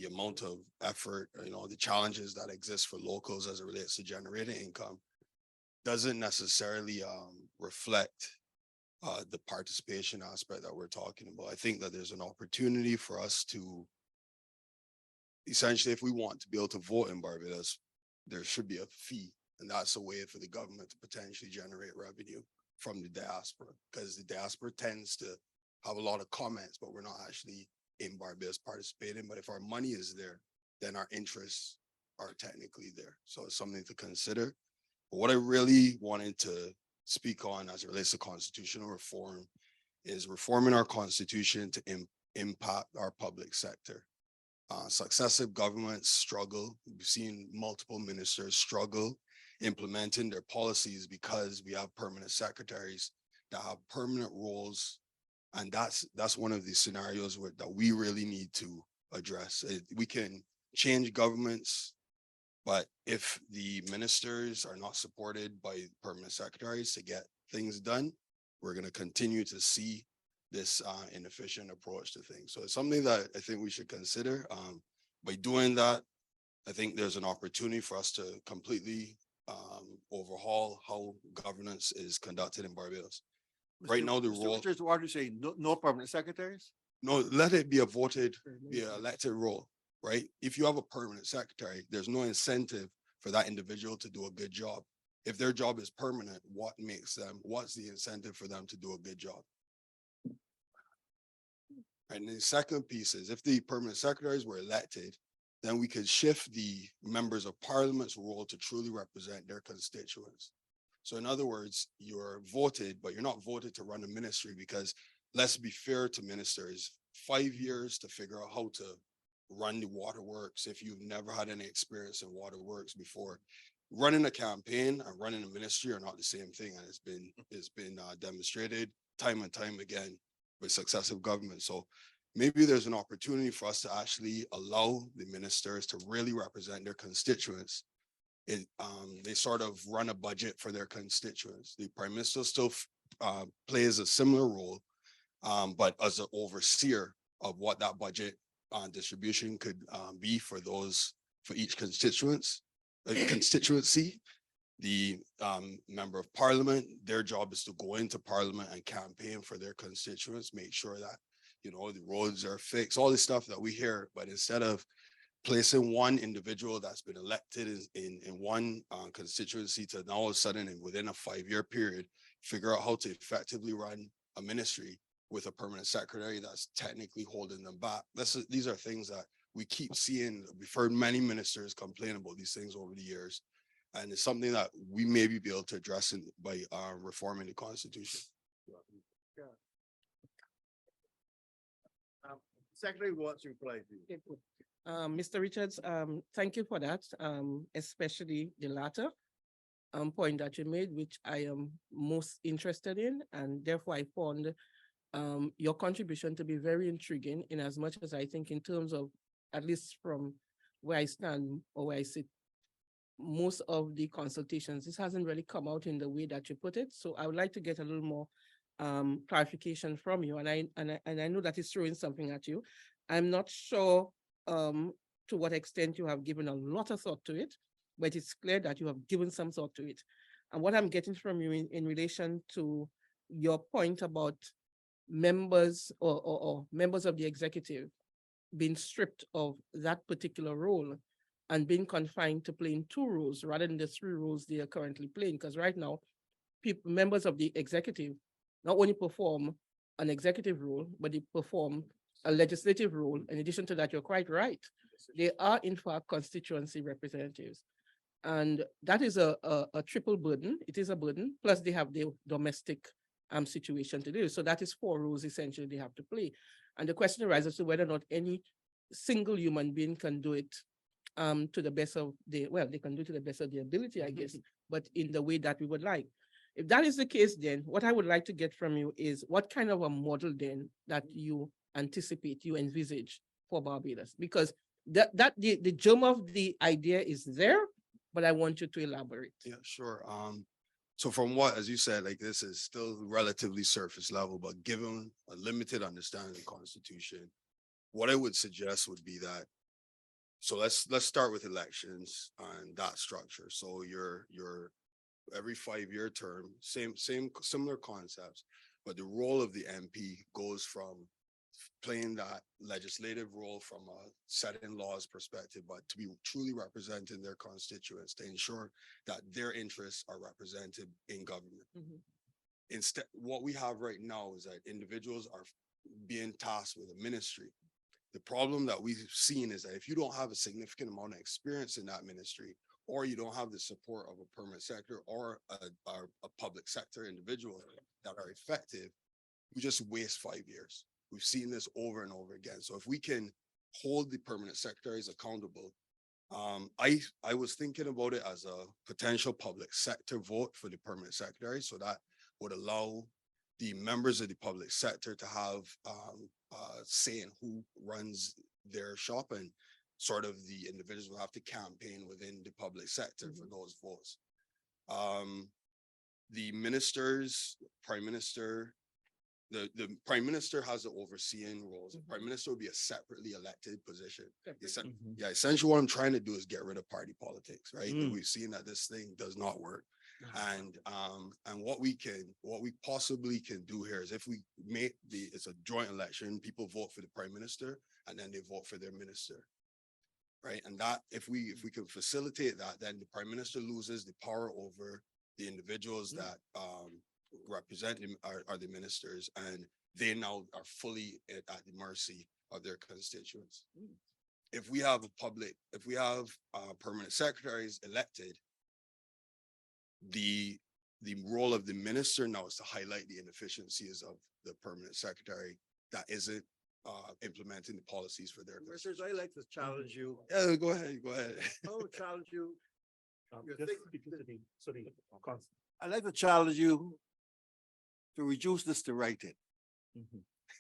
amount of effort, the challenges that exist for locals as it relates to generating income doesn't necessarily reflect the participation aspect that we're talking about. I think that there's an opportunity for us to essentially, if we want to be able to vote in Barbados, there should be a fee, and that's a way for the government to potentially generate revenue from the diaspora, because the diaspora tends to have a lot of comments, but we're not actually in Barbados participating. But if our money is there, then our interests are technically there. So it's something to consider. But what I really wanted to speak on as it relates to constitutional reform is reforming our constitution to impact our public sector. Successive governments struggle. We've seen multiple ministers struggle implementing their policies because we have permanent secretaries that have permanent roles. And that's one of the scenarios that we really need to address. We can change governments, but if the ministers are not supported by permanent secretaries to get things done, we're going to continue to see this inefficient approach to things. So it's something that I think we should consider. By doing that, I think there's an opportunity for us to completely overhaul how governance is conducted in Barbados. Right now, the role. Richards, what do you say? No permanent secretaries? No, let it be a elected role, right? If you have a permanent secretary, there's no incentive for that individual to do a good job. If their job is permanent, what's the incentive for them to do a good job? And the second piece is, if the permanent secretaries were elected, then we could shift the members of parliament's role to truly represent their constituents. So in other words, you're voted, but you're not voted to run a ministry, because let's be fair to ministers, 5 years to figure out how to run the waterworks if you've never had any experience in waterworks before. Running a campaign and running a ministry are not the same thing, and it's been demonstrated time and time again with successive governments. So maybe there's an opportunity for us to actually allow the ministers to really represent their constituents. They sort of run a budget for their constituents. The prime minister still plays a similar role, but as an overseer of what that budget distribution could be for each constituency. The member of parliament, their job is to go into parliament and campaign for their constituents, make sure that, the roads are fixed, all this stuff that we hear. But instead of placing one individual that's been elected in one constituency to now all of a sudden, and within a 5-year period, figure out how to effectively run a ministry with a permanent secretary that's technically holding them back. These are things that we keep seeing. We've heard many ministers complain about these things over the years. And it's something that we may be able to address by reforming the Constitution. Secretary wants to reply to you. Mr. Richards, thank you for that, especially the latter. point that you made, which I am most interested in, and therefore I found your contribution to be very intriguing in as much as I think in terms of, at least from where I stand or where I sit, most of the consultations, this hasn't really come out in the way that you put it. So I would like to get a little more clarification from you. And I know that is throwing something at you. I'm not sure to what extent you have given a lot of thought to it, but it's clear that you have given some thought to it. And what I'm getting from you in relation to your point about members or members of the executive being stripped of that particular role and being confined to playing 2 roles rather than the 3 roles they are currently playing. Because right now, members of the executive not only perform an executive role, but they perform a legislative role. In addition to that, you're quite right. They are in fact constituency representatives. And that is a triple burden. It is a burden. Plus they have the domestic situation to do. So that is 4 roles essentially they have to play. And the question arises to whether or not any single human being can do it to the best of they can do it to the best of their ability, I guess, but in the way that we would like. If that is the case, then what I would like to get from you is what kind of a model then that you anticipate, you envisage for Barbados? Because the germ of the idea is there, but I want you to elaborate. Yeah, sure. So from what, as you said, like this is still relatively surface level, but given a limited understanding of the Constitution, what I would suggest would be that, so let's start with elections and that structure. So your every 5-year term, similar concepts, but the role of the MP goes from playing that legislative role from a setting laws perspective, but to be truly representing their constituents, to ensure that their interests are represented in government. Instead, what we have right now is that individuals are being tasked with a ministry. The problem that we've seen is that if you don't have a significant amount of experience in that ministry, or you don't have the support of a permanent sector or a public sector individual that are effective, you just waste 5 years. We've seen this over and over again. So if we can hold the permanent secretaries accountable, I was thinking about it as a potential public sector vote for the permanent secretary. So that would allow the members of the public sector to have say in who runs their shop, and sort of the individuals will have to campaign within the public sector for those votes. The ministers, prime minister, the prime minister has the overseeing roles. The prime minister will be a separately elected position. Yeah, essentially what I'm trying to do is get rid of party politics, right? We've seen that this thing does not work. And what we possibly can do here is if we make it's a joint election, people vote for the prime minister and then they vote for their minister, right? And that if we can facilitate that, then the prime minister loses the power over the individuals that represent him are the ministers, and they now are fully at the mercy of their constituents. If we have permanent secretaries elected, the role of the minister now is to highlight the inefficiencies of the permanent secretary that isn't implementing the policies for their Ministers, I like to challenge you. Yeah, go ahead. I would challenge you. I'd like to challenge you to reduce this to writing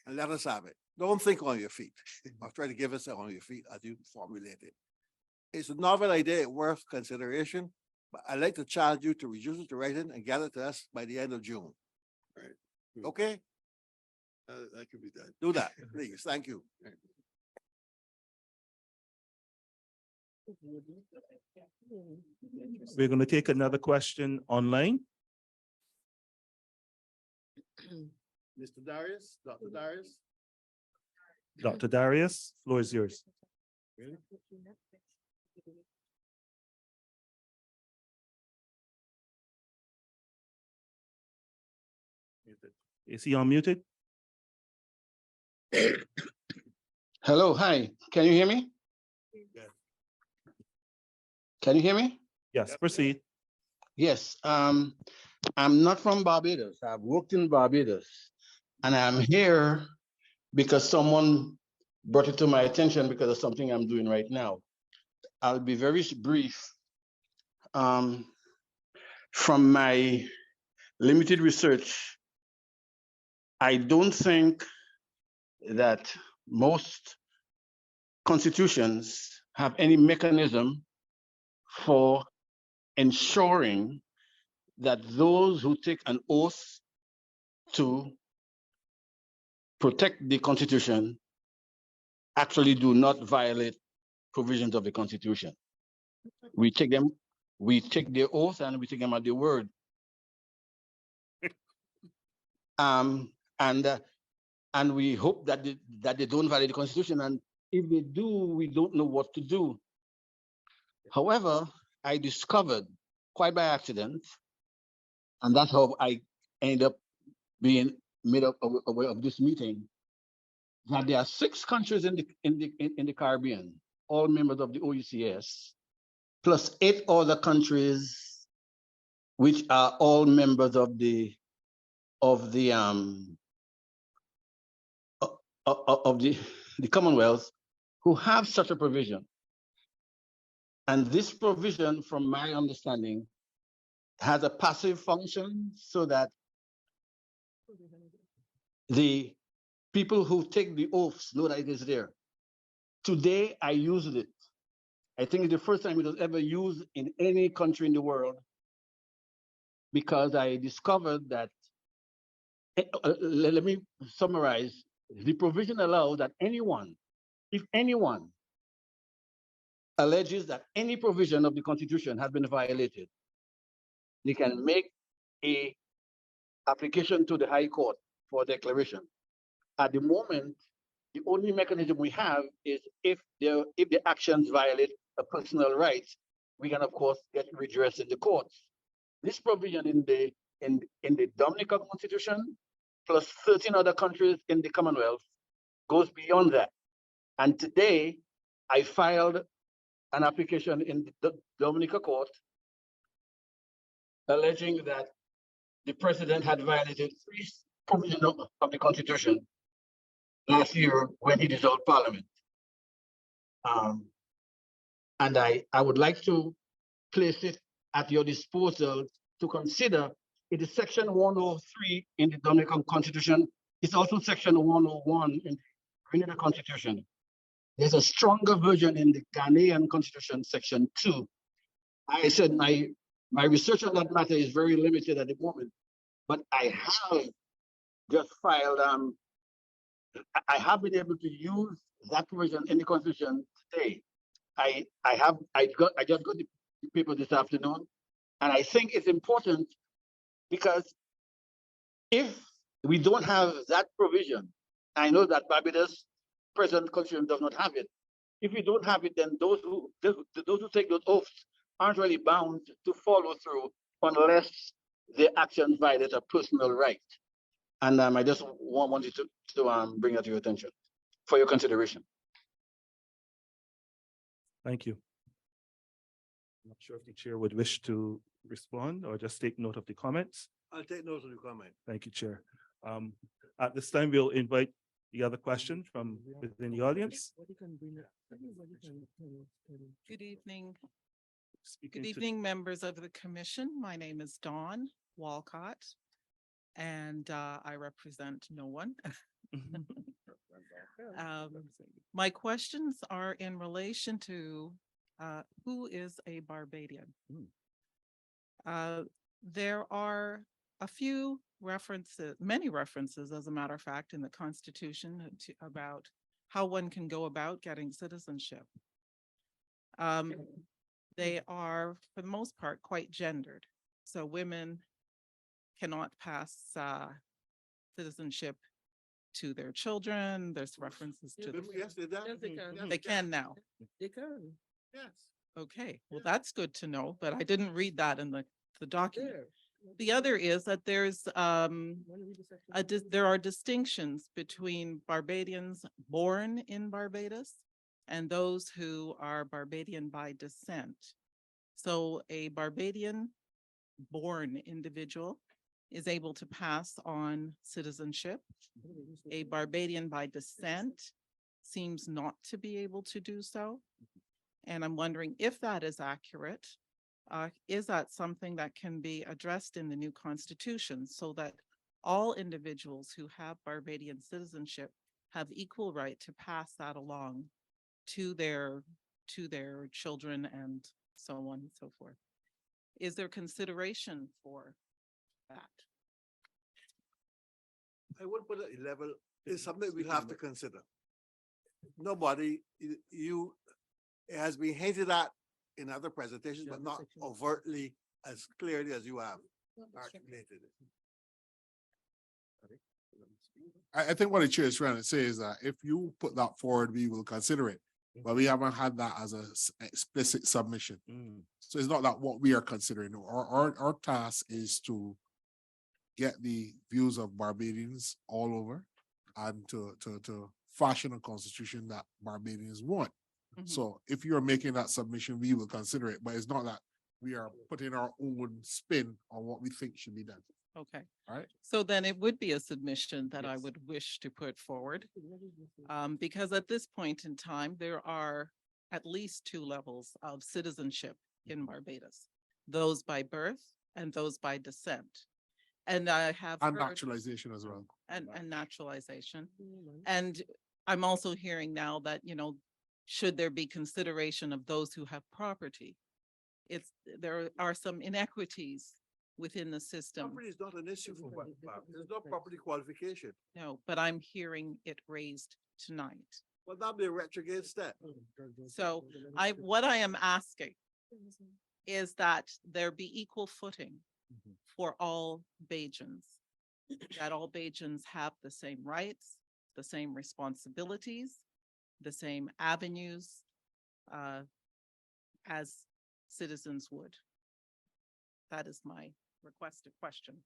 and let us have it. Don't think on your feet. I'll try to give us on your feet as you formulate it. It's a novel idea worth consideration, but I'd like to challenge you to reduce it to writing and get it to us by the end of June. Right. Okay? That could be done. Do that, please. Thank you. We're going to take another question online. Mr. Darius, Dr. Darius. Dr. Darius, floor is yours. Is he unmuted? Hello, hi. Can you hear me? Can you hear me? Yes, proceed. Yes. I'm not from Barbados. I've worked in Barbados, and I'm here because someone brought it to my attention because of something I'm doing right now. I'll be very brief. from my limited research, I don't think that most constitutions have any mechanism for ensuring that those who take an oath to protect the Constitution actually do not violate provisions of the Constitution. We take their oath and we take them at their word. And we hope that they don't violate the Constitution. And if they do, we don't know what to do. However, I discovered quite by accident, and that's how I ended up being made up aware of this meeting, that there are 6 countries in the Caribbean, all members of the OUCS, plus 8 other countries which are all members of the Commonwealth, who have such a provision. And this provision, from my understanding, has a passive function so that the people who take the oaths know that it is there. Today, I used it. I think it's the first time it was ever used in any country in the world, because I discovered that, let me summarize, the provision allows that anyone, if anyone alleges that any provision of the Constitution has been violated, they can make a application to the High Court for declaration. At the moment, the only mechanism we have is if the actions violate a personal right, we can of course get redress in the courts. This provision in the Dominican Constitution, plus 13 other countries in the Commonwealth, goes beyond that. And today, I filed an application in the Dominican court alleging that the president had violated 3 provisions of the Constitution last year when he dissolved Parliament. And I would like to place it at your disposal to consider. It is Section 103 in the Dominican Constitution. It's also Section 101 in the Grenada Constitution. There's a stronger version in the Ghanaian Constitution, Section 2. I said my research on that matter is very limited at the moment, but I have just filed, I have been able to use that provision in the Constitution today. I just got the paper this afternoon, and I think it's important because if we don't have that provision, I know that Barbados present Constitution does not have it. If we don't have it, then those who take those oaths aren't really bound to follow through unless their actions violate a personal right. And I just wanted to bring that to your attention for your consideration. Thank you. I'm not sure if the chair would wish to respond or just take note of the comments. I'll take note of the comment. Thank you, Chair. At this time, we'll invite the other question from within the audience. Good evening. Speaking Good to- evening, members of the commission. My name is Dawn Walcott, and I represent no one. My questions are in relation to who is a Barbadian. There are a few references, many references, as a matter of fact, in the Constitution about how one can go about getting citizenship. They are, for the most part, quite gendered. So women cannot pass citizenship to their children. There's references to Yes, they can now. They can. Yes. Okay, well, that's good to know, but I didn't read that in the document. The other is that there's there are distinctions between Barbadians born in Barbados and those who are Barbadian by descent. So a Barbadian born individual is able to pass on citizenship. A Barbadian by descent seems not to be able to do so. And I'm wondering if that is accurate. Is that something that can be addressed in the new constitution so that all individuals who have Barbadian citizenship have equal right to pass that along to their children and so on and so forth? Is there consideration for that? I would put it at level, it's something we have to consider. Nobody, you, it has been hinted at in other presentations, but not overtly as clearly as you have articulated it. I think what the chair is trying to say is that if you put that forward, we will consider it. But we haven't had that as a explicit submission. So it's not that what we are considering. Our task is to get the views of Barbadians all over and to fashion a constitution that Barbadians want. So if you're making that submission, we will consider it, but it's not that we are putting our own spin on what we think should be done. Okay. All right. So then it would be a submission that I would wish to put forward. Because at this point in time, there are at least two levels of citizenship in Barbados, those by birth and those by descent. And I have And heard- naturalization as well. and naturalization. And I'm also hearing now that, should there be consideration of those who have property? There are some inequities within the system. Property is not an issue for Barbados. There's no property qualification. No, but I'm hearing it raised tonight. Well, that'd be a retrograde step. So what I am asking is that there be equal footing for all Bajans, that all Bajans have the same rights, the same responsibilities, the same avenues as citizens would. That is my requested question.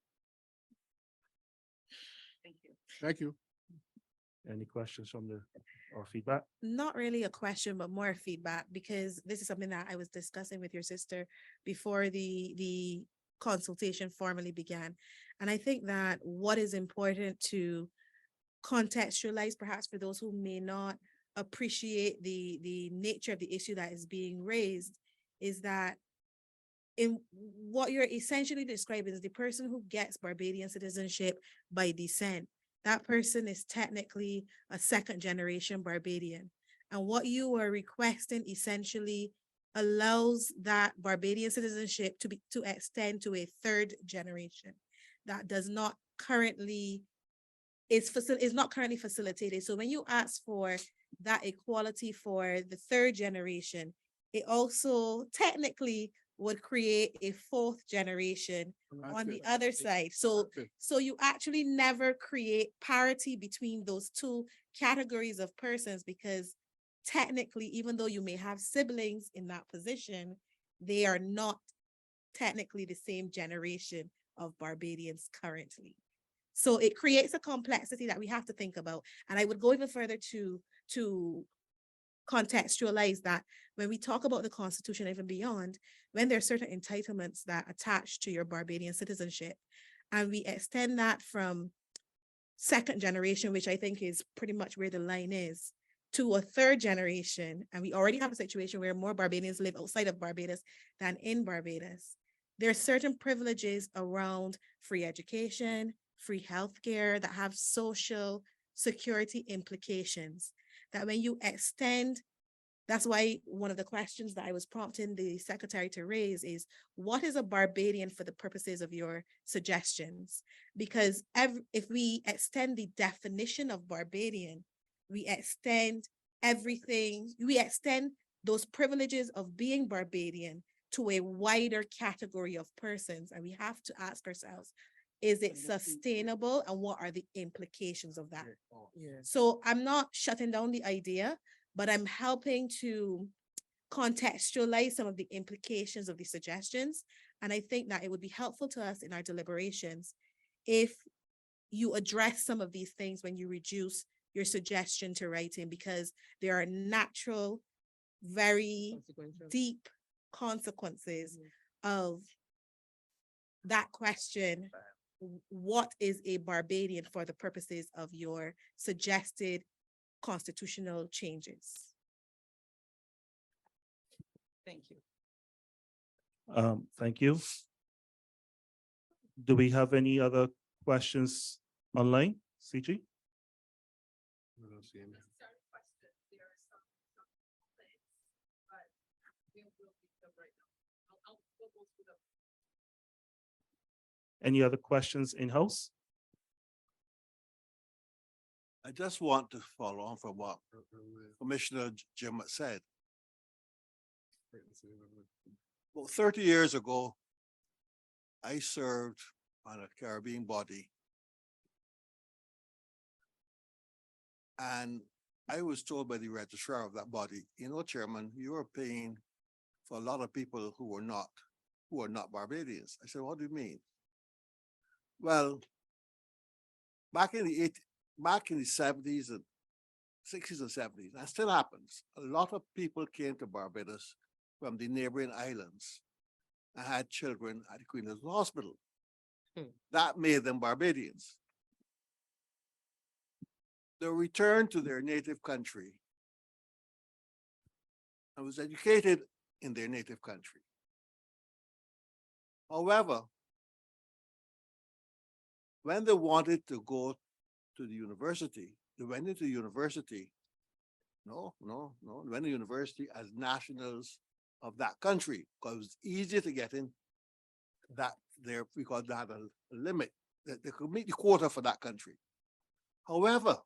Thank you. Thank you. Any questions from or feedback? Not really a question, but more feedback, because this is something that I was discussing with your sister before the consultation formally began. And I think that what is important to contextualize, perhaps for those who may not appreciate the nature of the issue that is being raised, is that in what you're essentially describing is the person who gets Barbadian citizenship by descent. That person is technically a second generation Barbadian. And what you are requesting essentially allows that Barbadian citizenship to extend to a third generation that does not currently is not currently facilitated. So when you ask for that equality for the third generation, it also technically would create a fourth generation on the other side. So you actually never create parity between those two categories of persons, because technically, even though you may have siblings in that position, they are not technically the same generation of Barbadians currently. So it creates a complexity that we have to think about. And I would go even further to contextualize that when we talk about the Constitution, even beyond, when there are certain entitlements that attach to your Barbadian citizenship, and we extend that from second generation, which I think is pretty much where the line is, to a third generation, and we already have a situation where more Barbadians live outside of Barbados than in Barbados, there are certain privileges around free education, free healthcare that have social security implications that when you extend, that's why one of the questions that I was prompting the secretary to raise is, what is a Barbadian for the purposes of your suggestions? Because if we extend the definition of Barbadian, we extend everything, we extend those privileges of being Barbadian to a wider category of persons. And we have to ask ourselves, is it sustainable, and what are the implications of that? So I'm not shutting down the idea, but I'm helping to contextualize some of the implications of the suggestions. And I think that it would be helpful to us in our deliberations if you address some of these things when you reduce your suggestion to writing, because there are natural, very deep consequences of that question. What is a Barbadian for the purposes of your suggested constitutional changes? Thank you. Thank you. Do we have any other questions online, CG? I don't see any. Any other questions in-house? I just want to follow on from what Commissioner Jim said. Well, 30 years ago, I served on a Caribbean body. And I was told by the registrar of that body, you know, Chairman, you are paying for a lot of people who are not Barbadians. I said, what do you mean? Well, back in the 70s and 60s and 70s, that still happens. A lot of people came to Barbados from the neighboring islands and had children at the Queen Elizabeth Hospital. That made them Barbadians. They returned to their native country and was educated in their native country. However, when they wanted to go to the university, they went into university. They went to university as nationals of that country because it was easier to get in that there because they had a limit that they could meet the quota for that country. However,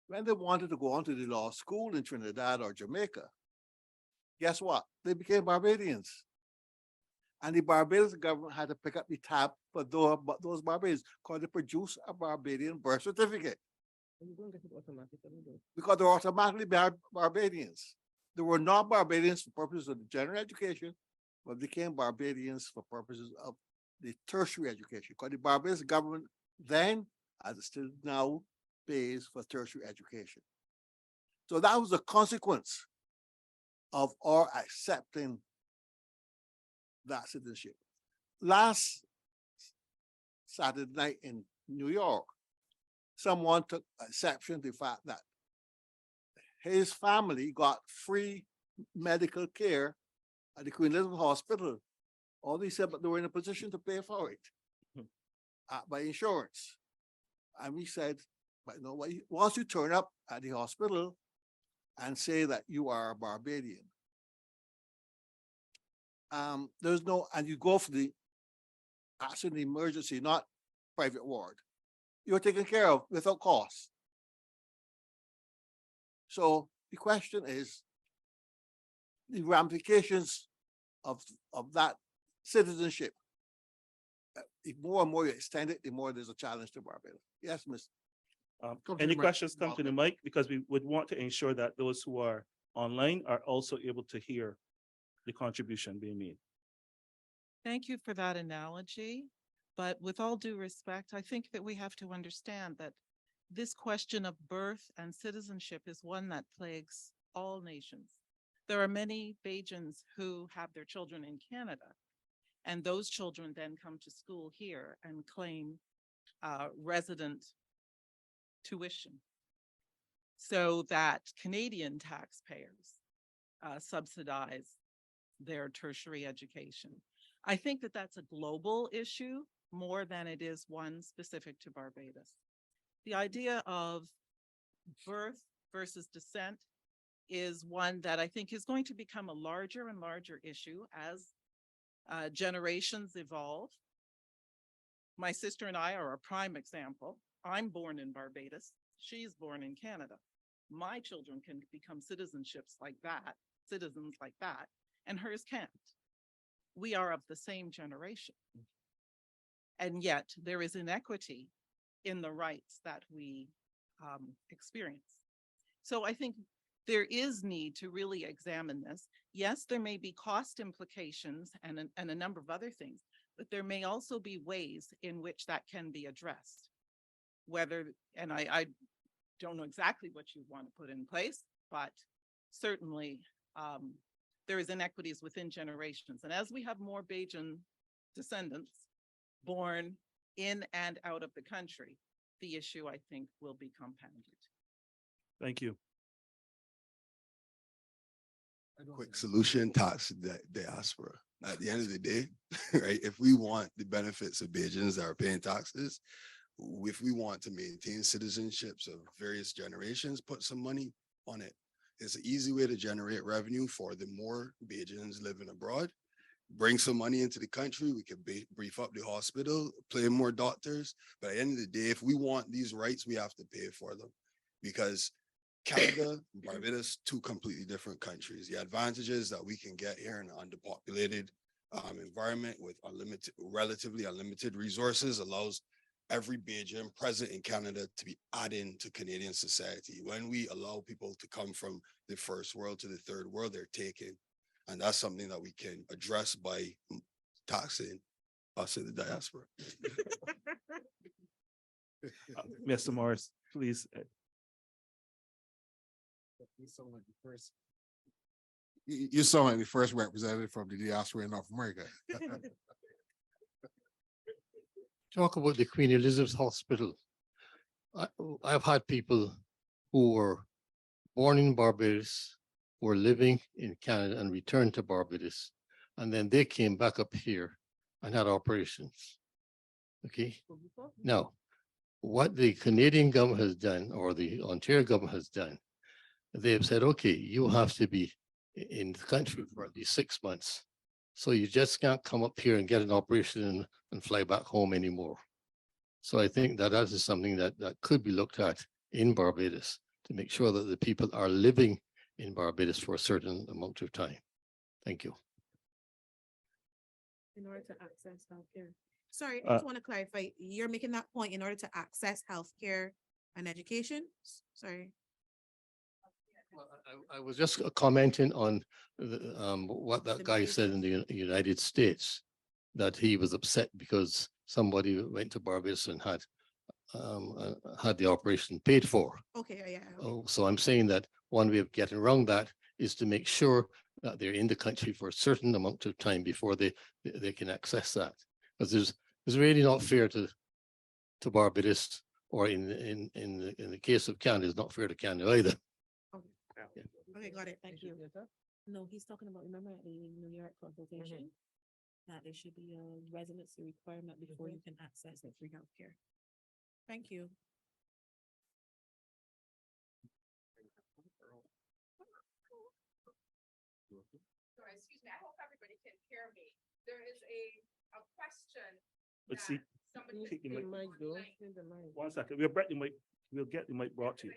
when they wanted to go on to the law school in Trinidad or Jamaica, guess what? They became Barbadians. And the Barbados government had to pick up the tab for those Barbadians because they produced a Barbadian birth certificate. Because they're automatically Barbadians. They were not Barbadians for purposes of the general education, but became Barbadians for purposes of the tertiary education. Because the Barbados government then, as it still now, pays for tertiary education. So that was a consequence of our accepting that citizenship. Last Saturday night in New York, someone took exception to the fact that his family got free medical care at the Queen Elizabeth Hospital. All they said, but they were in a position to pay for it by insurance. And we said, but no, once you turn up at the hospital and say that you are a Barbadian, there's no, and you go for the accident emergency, not private ward, you're taken care of without cost. So the question is the ramifications of that citizenship. The more and more you extend it, the more there's a challenge to Barbados. Yes, Ms. Any questions come to the mic? Because we would want to ensure that those who are online are also able to hear the contribution being made. Thank you for that analogy. But with all due respect, I think that we have to understand that this question of birth and citizenship is one that plagues all nations. There are many Bajans who have their children in Canada, and those children then come to school here and claim resident tuition so that Canadian taxpayers subsidize their tertiary education. I think that that's a global issue more than it is one specific to Barbados. The idea of birth versus descent is one that I think is going to become a larger and larger issue as generations evolve. My sister and I are a prime example. I'm born in Barbados. She's born in Canada. My children can become citizens like that, and hers can't. We are of the same generation. And yet there is inequity in the rights that we experience. So I think there is need to really examine this. Yes, there may be cost implications and a number of other things, but there may also be ways in which that can be addressed. And I don't know exactly what you want to put in place, but certainly there is inequities within generations. And as we have more Bajan descendants born in and out of the country, the issue, I think, will be compounded. Thank you. Quick solution, tax diaspora. At the end of the day, right, if we want the benefits of Bajans that are paying taxes, if we want to maintain citizenships of various generations, put some money on it. It's an easy way to generate revenue for the more Bajans living abroad. Bring some money into the country, we can brief up the hospital, play more doctors. But at the end of the day, if we want these rights, we have to pay for them. Because Canada and Barbados, two completely different countries. The advantages that we can get here in an underpopulated environment with relatively unlimited resources allows every Bajan present in Canada to be adding to Canadian society. When we allow people to come from the first world to the third world, they're taken. And that's something that we can address by taxing us in the diaspora. Mr. Morris, please. You sound like the first representative from the diaspora in North America. Talk about the Queen Elizabeth Hospital. I've had people who were born in Barbados, were living in Canada and returned to Barbados. And then they came back up here and had operations. Okay. Now, what the Canadian government has done, or the Ontario government has done, they have said, okay, you have to be in the country for at least 6 months. So you just can't come up here and get an operation and fly back home anymore. So I think that that is something that could be looked at in Barbados to make sure that the people are living in Barbados for a certain amount of time. Thank you. In order to access healthcare. Sorry, I just want to clarify, you're making that point in order to access healthcare and education? Sorry. Well, I was just commenting on what that guy said in the United States, that he was upset because somebody went to Barbados and had the operation paid for. Okay, yeah. Oh, so I'm saying that one way of getting around that is to make sure that they're in the country for a certain amount of time before they can access that. Because it's really not fair to Barbados, or in the case of Canada, it's not fair to Canada either. Okay, got it. Thank you. No, he's talking about, remember at the New York consultation? That there should be a residency requirement before you can access the free healthcare. Thank you. Sorry, excuse me. I hope everybody can hear me. There is a question. Let's see. Somebody Take the mic. online. 1 second. We'll get the mic brought to you.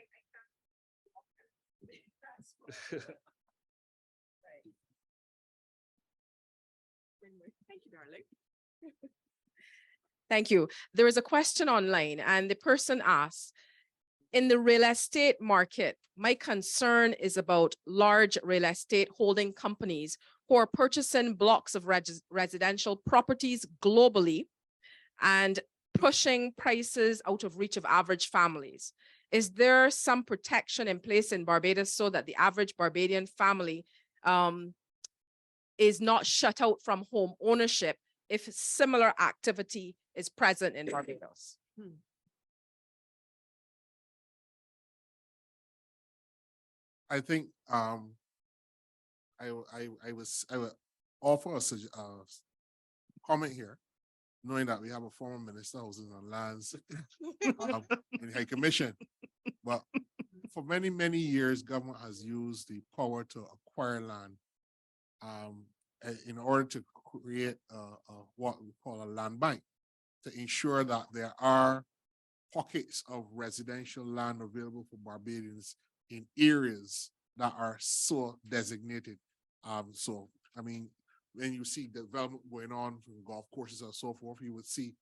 Thank you, darling. Thank you. There is a question online and the person asks, in the real estate market, my concern is about large real estate holding companies who are purchasing blocks of residential properties globally and pushing prices out of reach of average families. Is there some protection in place in Barbados so that the average Barbadian family is not shut out from home ownership if similar activity is present in Barbados? I think I would offer a comment here, knowing that we have a former minister who's in the lands in High Commission. But for many, many years, government has used the power to acquire land in order to create what we call a land bank, to ensure that there are pockets of residential land available for Barbadians in areas that are so designated. So, I mean, when you see development going on from golf courses and so forth, you would see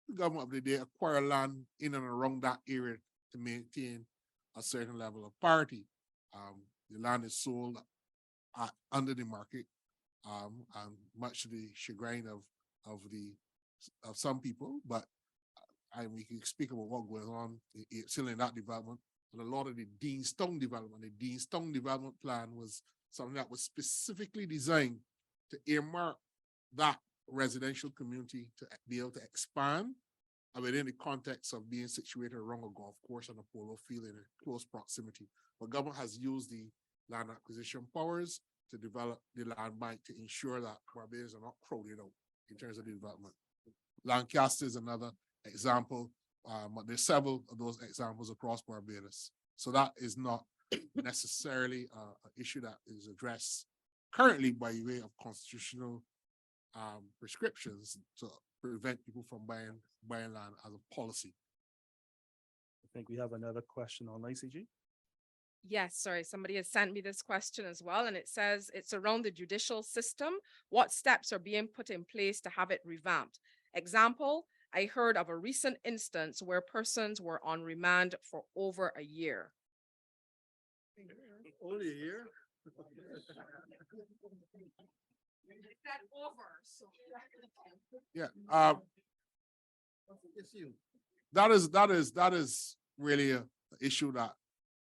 the government of the day acquire land in and around that area to maintain a certain level of parity. The land is sold under the market, and much to the chagrin of some people, but we can speak about what goes on still in that development. And a lot of the Deanstone development plan was something that was specifically designed to earmark that residential community to be able to expand within the context of being situated around a golf course and a polo field in a close proximity. But government has used the land acquisition powers to develop the land bank to ensure that Barbadians are not crowded out in terms of the development. Lancaster is another example, but there's several of those examples across Barbados. So that is not necessarily an issue that is addressed currently by way of constitutional prescriptions to prevent people from buying land as a policy. I think we have another question on ICG. Yes, sorry, somebody has sent me this question as well, and it says it's around the judicial system. What steps are being put in place to have it revamped? Example, I heard of a recent instance where persons were on remand for over a year. Only a year? Yeah, that is really an issue that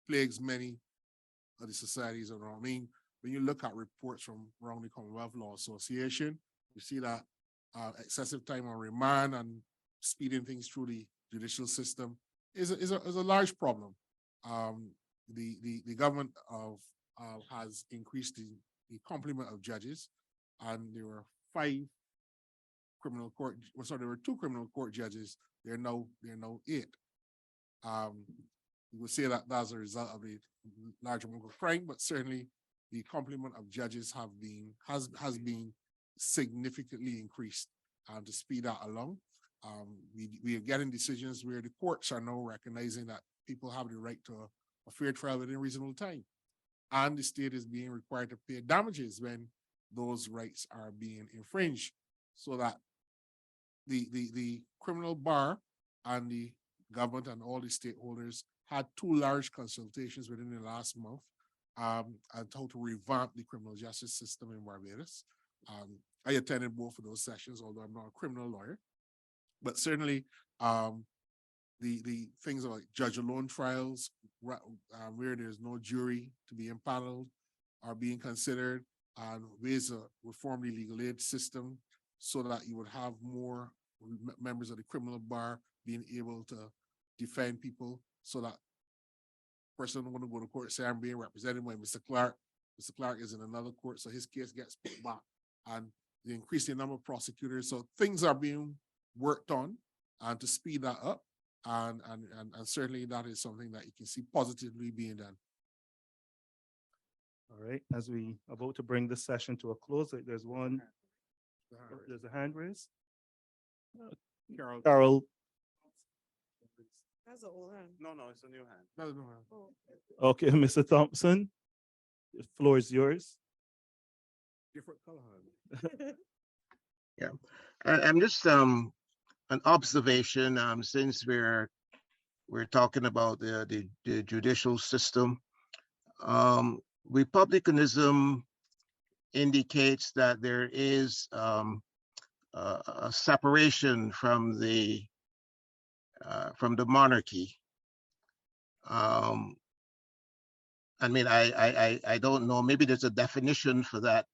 plagues many of the societies around. I mean, when you look at reports from around the Commonwealth Law Association, you see that excessive time on remand and speeding things through the judicial system is a large problem. The government has increased the complement of judges, and there were 5 criminal court. Well, sorry, there were 2 criminal court judges. There are now 8. You would say that that's a result of the large amount of crime, but certainly the complement of judges has been significantly increased to speed that along. We are getting decisions where the courts are now recognizing that people have the right to a fair trial within reasonable time, and the state is being required to pay damages when those rights are being infringed, so that the criminal bar and the government and all the stakeholders had 2 large consultations within the last month on how to revamp the criminal justice system in Barbados. I attended both of those sessions, although I'm not a criminal lawyer, but certainly the things like judge alone trials, where there's no jury to be impaneled, are being considered, and ways to reform the legal aid system so that you would have more members of the criminal bar being able to defend people, so that person want to go to court, say I'm being represented by Mr. Clark. Mr. Clark is in another court, so his case gets put back, and the increasing number of prosecutors. So things are being worked on and to speed that up. And certainly that is something that you can see positively being done. All right, as we about to bring this session to a close, there's a hand raised. Carol. That's an old hand. No, it's a new hand. Oh. Okay, Mr. Thompson, the floor is yours. Different color hand. Yeah, I'm just an observation. Since we're talking about the judicial system, republicanism indicates that there is a separation from the monarchy. I mean, I don't know. Maybe there's a definition for that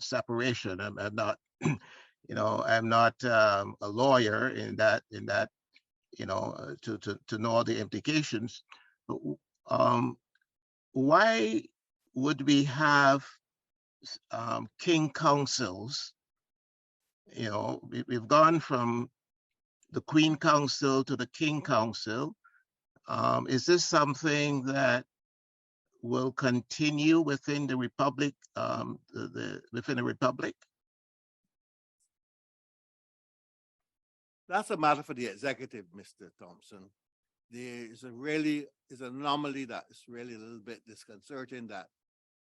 separation. I'm not, I'm not a lawyer in that, to know the implications. But, why would we have king councils? We've gone from the Queen Council to the King Council. Is this something that will continue within the Republic, within the Republic? That's a matter for the executive, Mr. Thompson. There is an anomaly that is really a little bit disconcerting, that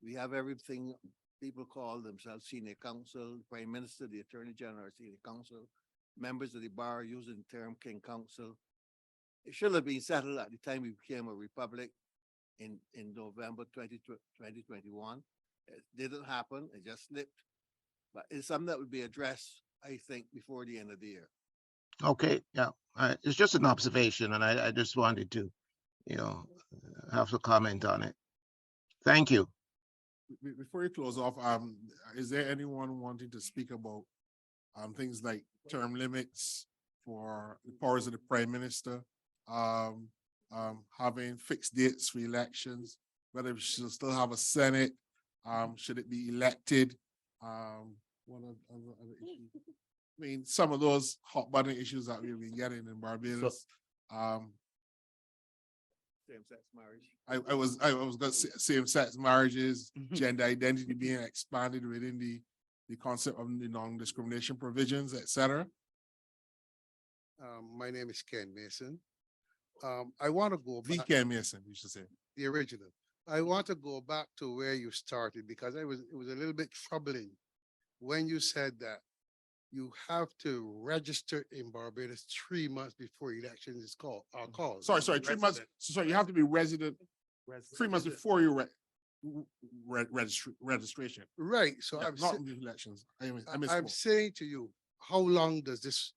we have everything, people call themselves senior counsel, prime minister, the attorney general, senior counsel, members of the bar using the term king council. It should have been settled at the time we became a republic in November 2021. It didn't happen, it just slipped. But it's something that would be addressed, I think, before the end of the year. Okay, yeah, it's just an observation, and I just wanted to, have to comment on it. Thank you. Before you close off, is there anyone wanting to speak about things like term limits for the powers of the prime minister, having fixed dates for elections, whether we should still have a Senate, Should it be elected? What other issues? I mean, some of those hot button issues that we've been getting in Barbados. Same-sex marriage. I was gonna say same-sex marriages, gender identity being expanded within the concept of the non-discrimination provisions, et cetera. My name is Ken Mason. I want to go The back, Ken Mason, you should say. the original. I want to go back to where you started because it was a little bit troubling when you said that you have to register in Barbados 3 months before elections is called. Sorry, 3 months. Sorry, you have to be resident 3 months before your registration. Right. So Yeah, I'm, not sa- in the elections. I I'm misspoke. saying to you, how long does this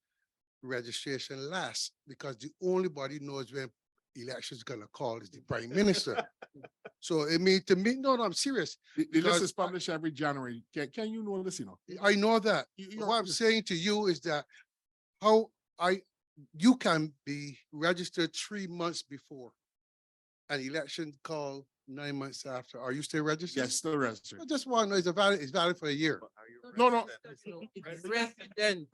registration last? Because the only body knows when elections gonna call is the prime minister. So it means to me, no, I'm serious. The list because is published every January. Can you know this, you know? I know that. What I'm saying to you is that how you can be registered 3 months before an election call 9 months after. Are you still registered? Yes, still registered. I just want to know, it's valid for a year. No. Resident.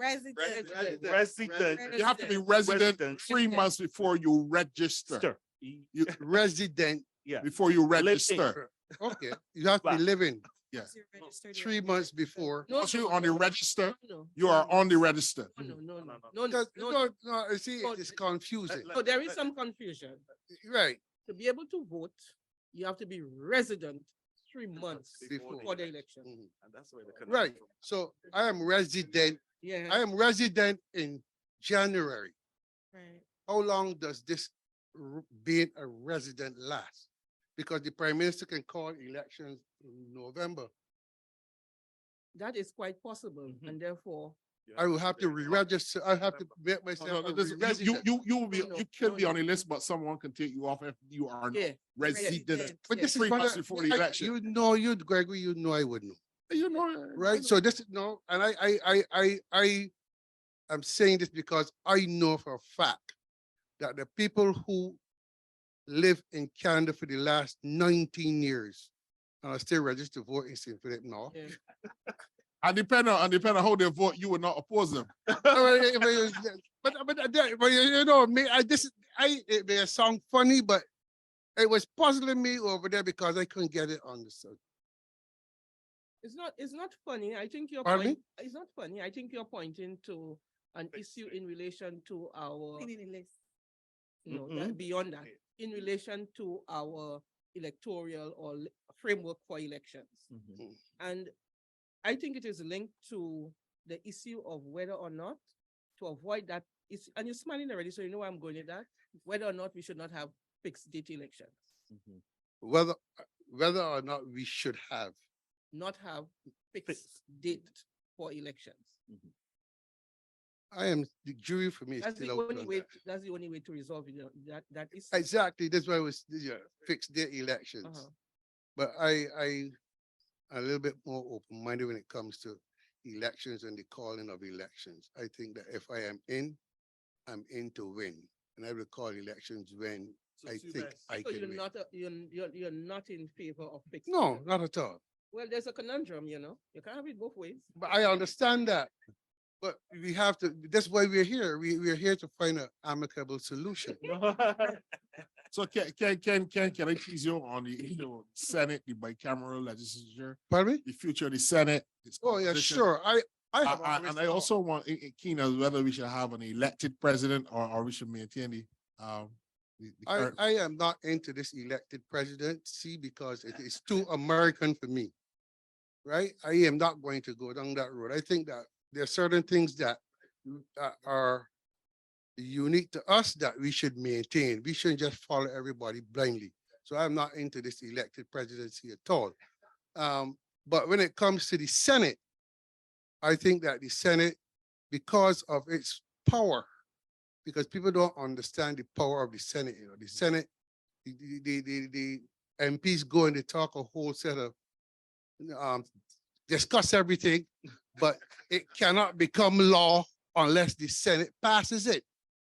Resident. You have to be resident 3 months before you register. You Resident, Yeah. before you Live in. register. okay, you have to be Back. living Yes. 3 months before. Once you're on the register, No, you are on the register. no, Because, no, you see, it's confusing. So there is some confusion. Right, To be able to vote, you have to be resident 3 months before the election. Mhm. And that's where the right. So I am resident, Yeah. I am resident in January. Right. How long does this being a resident last? Because the prime minister can call elections in November. That is quite possible, and therefore, I will have to re-register. I have to make myself a resident. You will be, No, you can no, be no. on the list, but someone can take you off if you are yeah, resident. But this is 3 months gonna- before the election. You know, Gregory, you know I would know. You know, Right? So this, no, and I am saying this because I know for a fact that the people who live in Canada for the last 19 years and are still registered to vote in St. Philip North. yeah. And depending on how they vote, you will not oppose them. But you know, me, it may sound funny, but it was puzzling me over there because I couldn't get it understood. It's not funny. I think you're Pardon me? it's not funny. I think you're pointing to an issue in relation to our, Cleaning the list. no, that beyond that, in relation to our electoral or framework for elections. And I think it is linked to the issue of whether or not to avoid that issue. And you're smiling already, so you know where I'm going with that. Whether or not we should not have fixed date elections, Whether or not we should have. not have fixed date for elections. I am, the jury for me is That's the still out only on way, that. that's the only way to resolve it, that is. Exactly, that's why it was fixed their elections. Uh-huh. But I'm a little bit more open-minded when it comes to elections and the calling of elections. I think that if I am in, I'm in to win. And I will call elections when I think I So can you're win. not, you're not in favor of fixed. No, elections? not at all. Well, there's a conundrum, you know, you can't have it both ways. But I understand that. But we have to, that's why we're here. We're here to find an amicable solution. So can I tease you on the Senate, the bicameral legislature, Pardon me? the future of the Senate? its Oh, yeah, composition? sure. I have And always I thought- also want keen as whether we should have an elected president or we should maintain the current. I am not into this elected presidency because it is too American for me. Right? I am not going to go down that road. I think that there are certain things that are unique to us that we should maintain. We shouldn't just follow everybody blindly. So I'm not into this elected presidency at all. But when it comes to the Senate, I think that the Senate, because of its power, because people don't understand the power of the Senate, you know, the Senate, the MPs go and they talk a whole set of discuss everything, but it cannot become law unless the Senate passes it.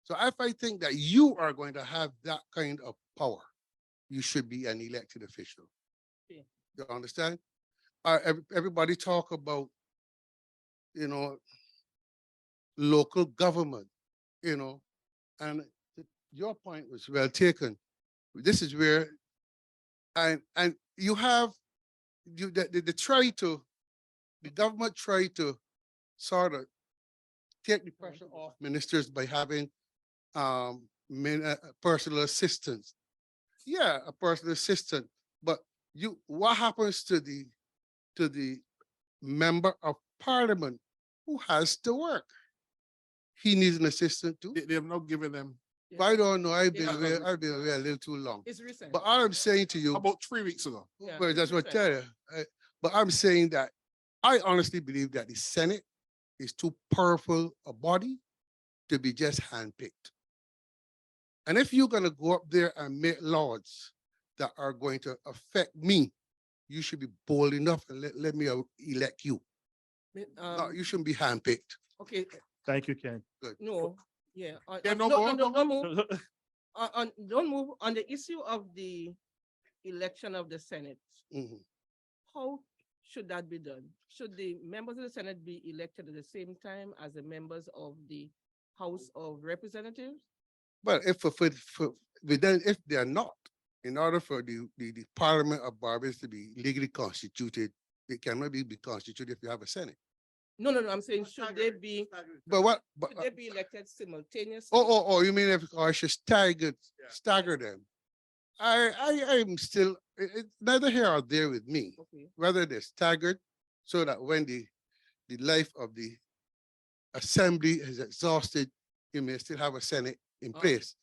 So if I think that you are going to have that kind of power, you should be an elected official. Yeah. You understand? everybody talk about, local government, and your point was well taken. This is where, and you have, the government try to sort of take the pressure off ministers by having personal assistants. Yeah, a personal assistant, but what happens to the member of parliament who has to work? He needs an assistant too. They have not given them. I don't know. I've been Yeah. away a little too long. It's recent. But all I'm saying to you, About 3 weeks ago. Yeah, well, that's it's what I tell recent. you. But I'm saying that I honestly believe that the Senate is too powerful a body to be just handpicked. And if you're gonna go up there and make laws that are going to affect me, you should be bold enough and let me elect you. No, you shouldn't be handpicked. Okay, Thank you, Ken. Good. no, yeah. Yeah, no, no, go on, no, go don't move. Don't move on the issue of the election of the Senate. Mhm. How should that be done? Should the members of the Senate be elected at the same time as the members of the House of Representatives? But if if they are not, in order for the Parliament of Barbados to be legally constituted, it cannot be constituted if you have a Senate. No, I'm saying, should they be, should they be elected simultaneously? Oh, you mean if I should stagger them? I'm still, neither here or there with me, Okay. whether they're staggered so that when the life of the assembly is exhausted, you may still have a Senate in place.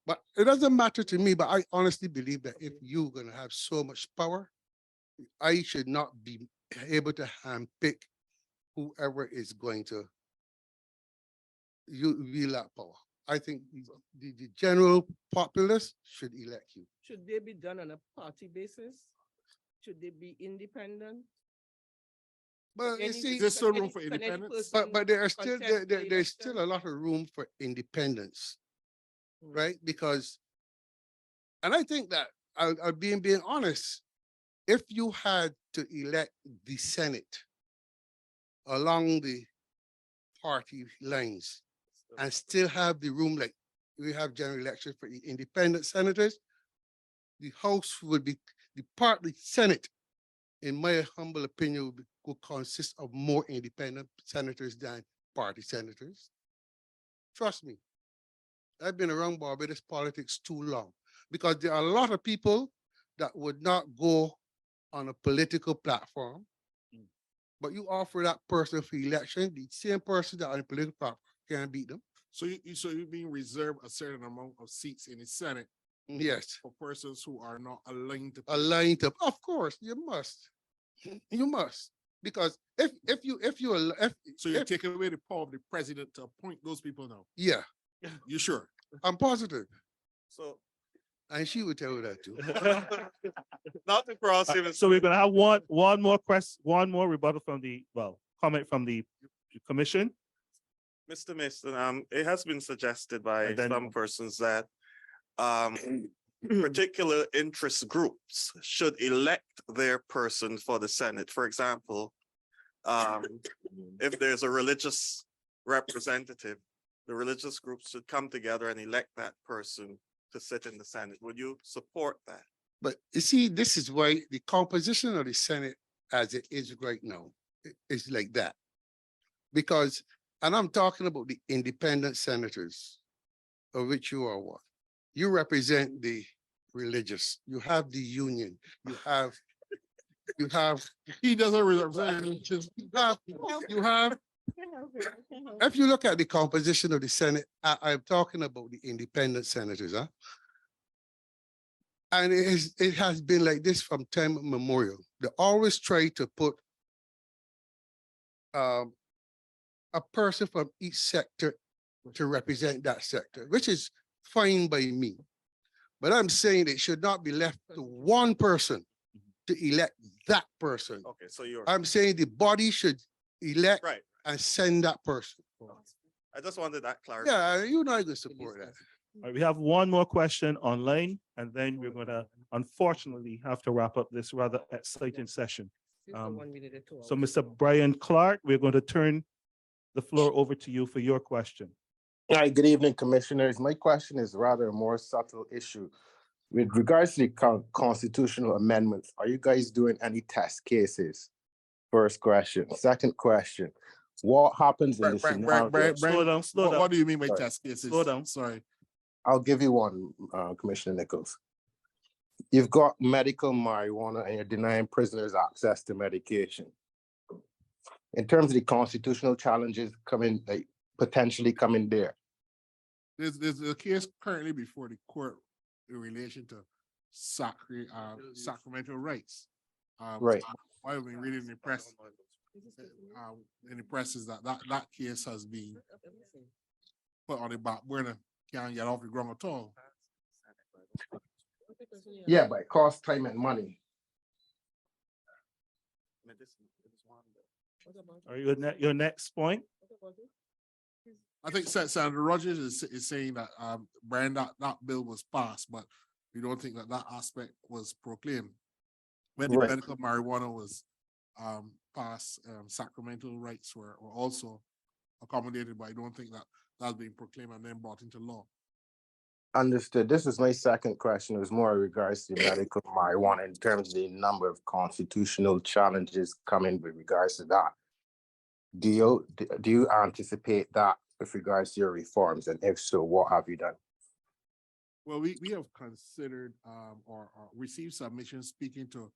But it doesn't matter to me, but I honestly believe that if you're gonna have so much power, I should not be able to handpick whoever is going to wield that power. I think the general populace should elect you. Should they be done on a party basis? Should they be independent? But you Any- see, There's still can room any- for can any independence? person but there are still contest the there's still a election? lot of room for independence, Mm. right? Because, and I think that I'll being honest, if you had to elect the Senate along the party lines and still have the room like we have general elections for independent senators, the House would be the Senate, in my humble opinion, would consist of more independent senators than party senators. Trust me, I've been around Barbados politics too long, because there are a lot of people that would not go on a political platform, but you offer that person for election, the same person that on a political platform can't beat them. So you being reserved a certain amount of seats in the Senate Yes, for persons who are not aligned to. aligned up. Of course, you must. You must. Because if So you take away the power of the president to appoint those people now. yeah, You sure? I'm positive. So And she would tell you that too. not to cross even. So we're gonna have one more rebuttal from comment from the commission. Mr. Mason, it has been suggested by And then- some persons that particular interest groups should elect their person for the Senate. For example, if there's a religious representative, the religious groups should come together and elect that person to sit in the Senate. Would you support that? But you see, this is why the composition of the Senate as it is right now is like that. Because, and I'm talking about the independent senators, of which you are one. You represent the religious, you have the union, you have, He doesn't represent. you have, if you look at the composition of the Senate, I'm talking about the independent senators, huh? And it has been like this from time immemorial. They always try to put a person from each sector to represent that sector, which is fine by me. But I'm saying it should not be left to one person to elect that person. Okay, so you're I'm saying the body should elect right. and send that person. I just wanted that clarification. Yeah, you know I can support that. All right, we have one more question online, and then we're gonna unfortunately have to wrap up this rather exciting session. So Mr. Brian Clark, we're going to turn the floor over to you for your question. Hi, good evening, commissioners. My question is rather a more subtle issue. With regards to the constitutional amendments, are you guys doing any test cases? First question. Second question, what happens in the scenario? Slow down, slow down. What do you mean by Sorry. test cases? Slow down. Sorry. I'll give you one, Commissioner Nichols. You've got medical marijuana and you're denying prisoners access to medication. In terms of the constitutional challenges coming, like potentially coming there. There's a case currently before the court in relation to sacramental rights. Right. Why have been reading in the press? In the press is that case has been put on the back burner, can't get off the ground at all. Yeah, but it costs time and money. Are you your next point? I think Senator Rogers is saying that Brian, that bill was passed, but we don't think that aspect was proclaimed. When the Right. medical marijuana was passed, sacramental rights were also accommodated, but I don't think that that's being proclaimed and then brought into law. Understood. This is my second question. It was more in regards to medical marijuana in terms of the number of constitutional challenges coming with regards to that. Do you anticipate that with regards to your reforms? And if so, what have you done? Well, we have considered or received submissions speaking to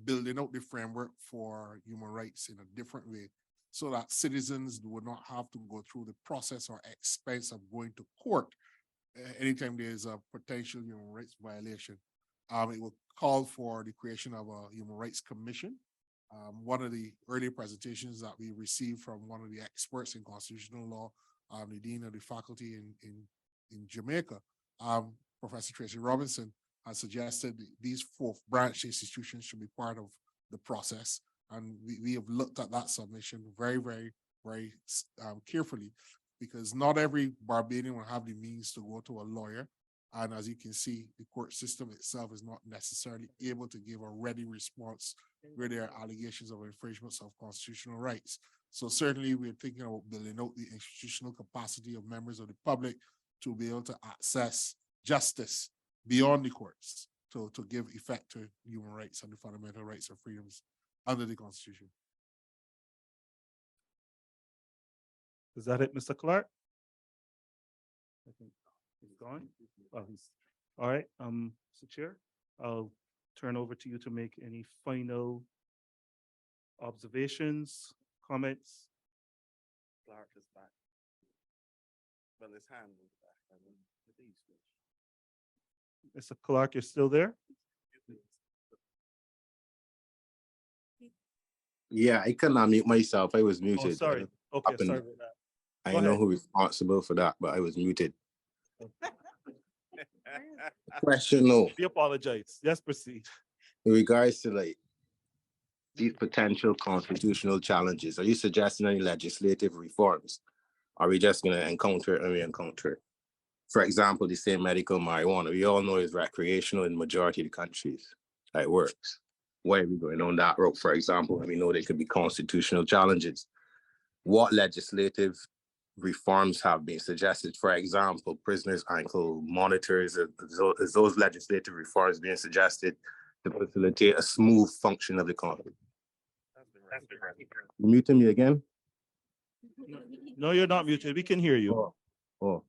building out the framework for human rights in a different way so that citizens would not have to go through the process or expense of going to court anytime there is a potential human rights violation. It will call for the creation of a human rights commission. One of the early presentations that we received from one of the experts in constitutional law, the dean of the faculty in Jamaica, Professor Tracy Robinson, has suggested these 4th branch institutions should be part of the process. And we have looked at that submission very, very, very carefully, because not every Barbadian will have the means to go to a lawyer. And as you can see, the court system itself is not necessarily able to give a ready response where there are allegations of infringements of constitutional rights. So certainly we're thinking about building out the institutional capacity of members of the public to be able to access justice beyond the courts, to give effect to human rights and the fundamental rights and freedoms under the Constitution. Is that it, Mr. Clark? I think he's gone. Oh, he's all right. Mr. Chair, I'll turn over to you to make any final observations, comments. Clark is back. Well, his hand is back. Mr. Clark, you're still there? Yeah, I couldn't unmute myself. I was muted. Oh, sorry. Okay, sorry about that. I Go know ahead. who is responsible for that, but I was muted. Question no. We apologize. Yes, proceed. In regards to like these potential constitutional challenges, are you suggesting any legislative reforms? Are we just going to encounter it and we encounter it? For example, the same medical marijuana, we all know is recreational in the majority of the countries. How it works. Why are we going on that route, for example? And we know there could be constitutional challenges. What legislative reforms have been suggested? For example, prisoners' ankle monitors, is those legislative reforms being suggested to facilitate a smooth function of the country? You muting me again? No, you're not muted. We can hear you. Oh.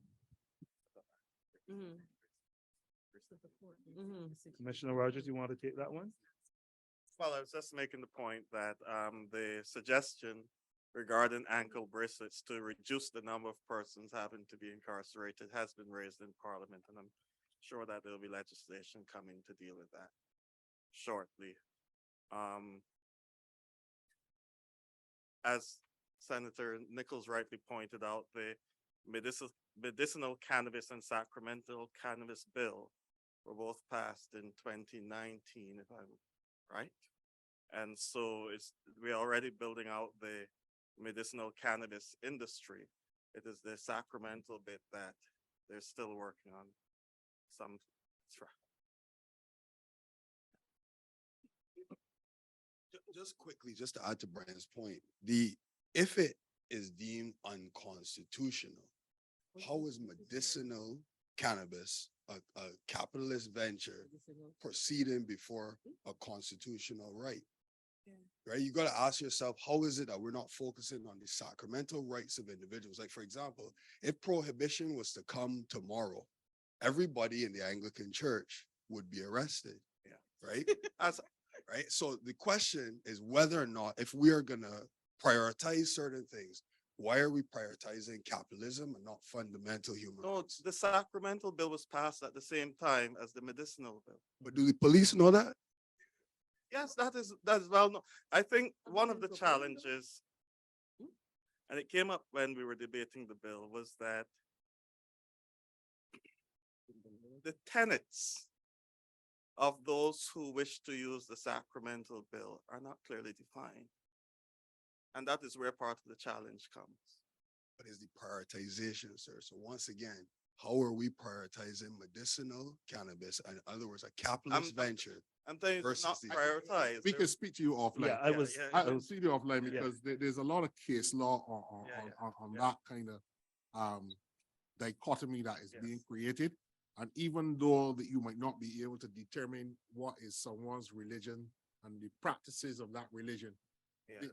Commissioner Rogers, you want to take that one? Well, I was just making the point that the suggestion regarding ankle bracelets to reduce the number of persons having to be incarcerated has been raised in Parliament, and I'm sure that there'll be legislation coming to deal with that shortly. As Senator Nichols rightly pointed out, the medicinal cannabis and sacramental cannabis bill were both passed in 2019, if I'm right. And so we're already building out the medicinal cannabis industry. It is the sacramental bit that they're still working on. just quickly, just to add to Brian's point, if it is deemed unconstitutional, how is medicinal cannabis a capitalist venture proceeding before a constitutional right? Right? You got to ask yourself, how is it that we're not focusing on the sacramental rights of individuals? Like, for example, if prohibition was to come tomorrow, everybody in the Anglican Church would be arrested. Yeah. Right? Right. So the question is whether or not, if we are going to prioritize certain things, why are we prioritizing capitalism and not fundamental human No, rights? the sacramental bill was passed at the same time as the medicinal bill. But do the police know that? Yes, that is well known. I think one of the challenges, and it came up when we were debating the bill, was that the tenets of those who wish to use the sacramental bill are not clearly defined. And that is where part of the challenge comes. What is the prioritization, sir? So once again, how are we prioritizing medicinal cannabis? In other words, a capitalist venture. I'm telling you, it's not versus the- prioritized. We can speak to you offline. Yeah, I was, I will speak to you offline because there's a lot of case law on Yeah. that kind of dichotomy that is being created. And even though that you might not be able to determine what is someone's religion and the practices of that religion,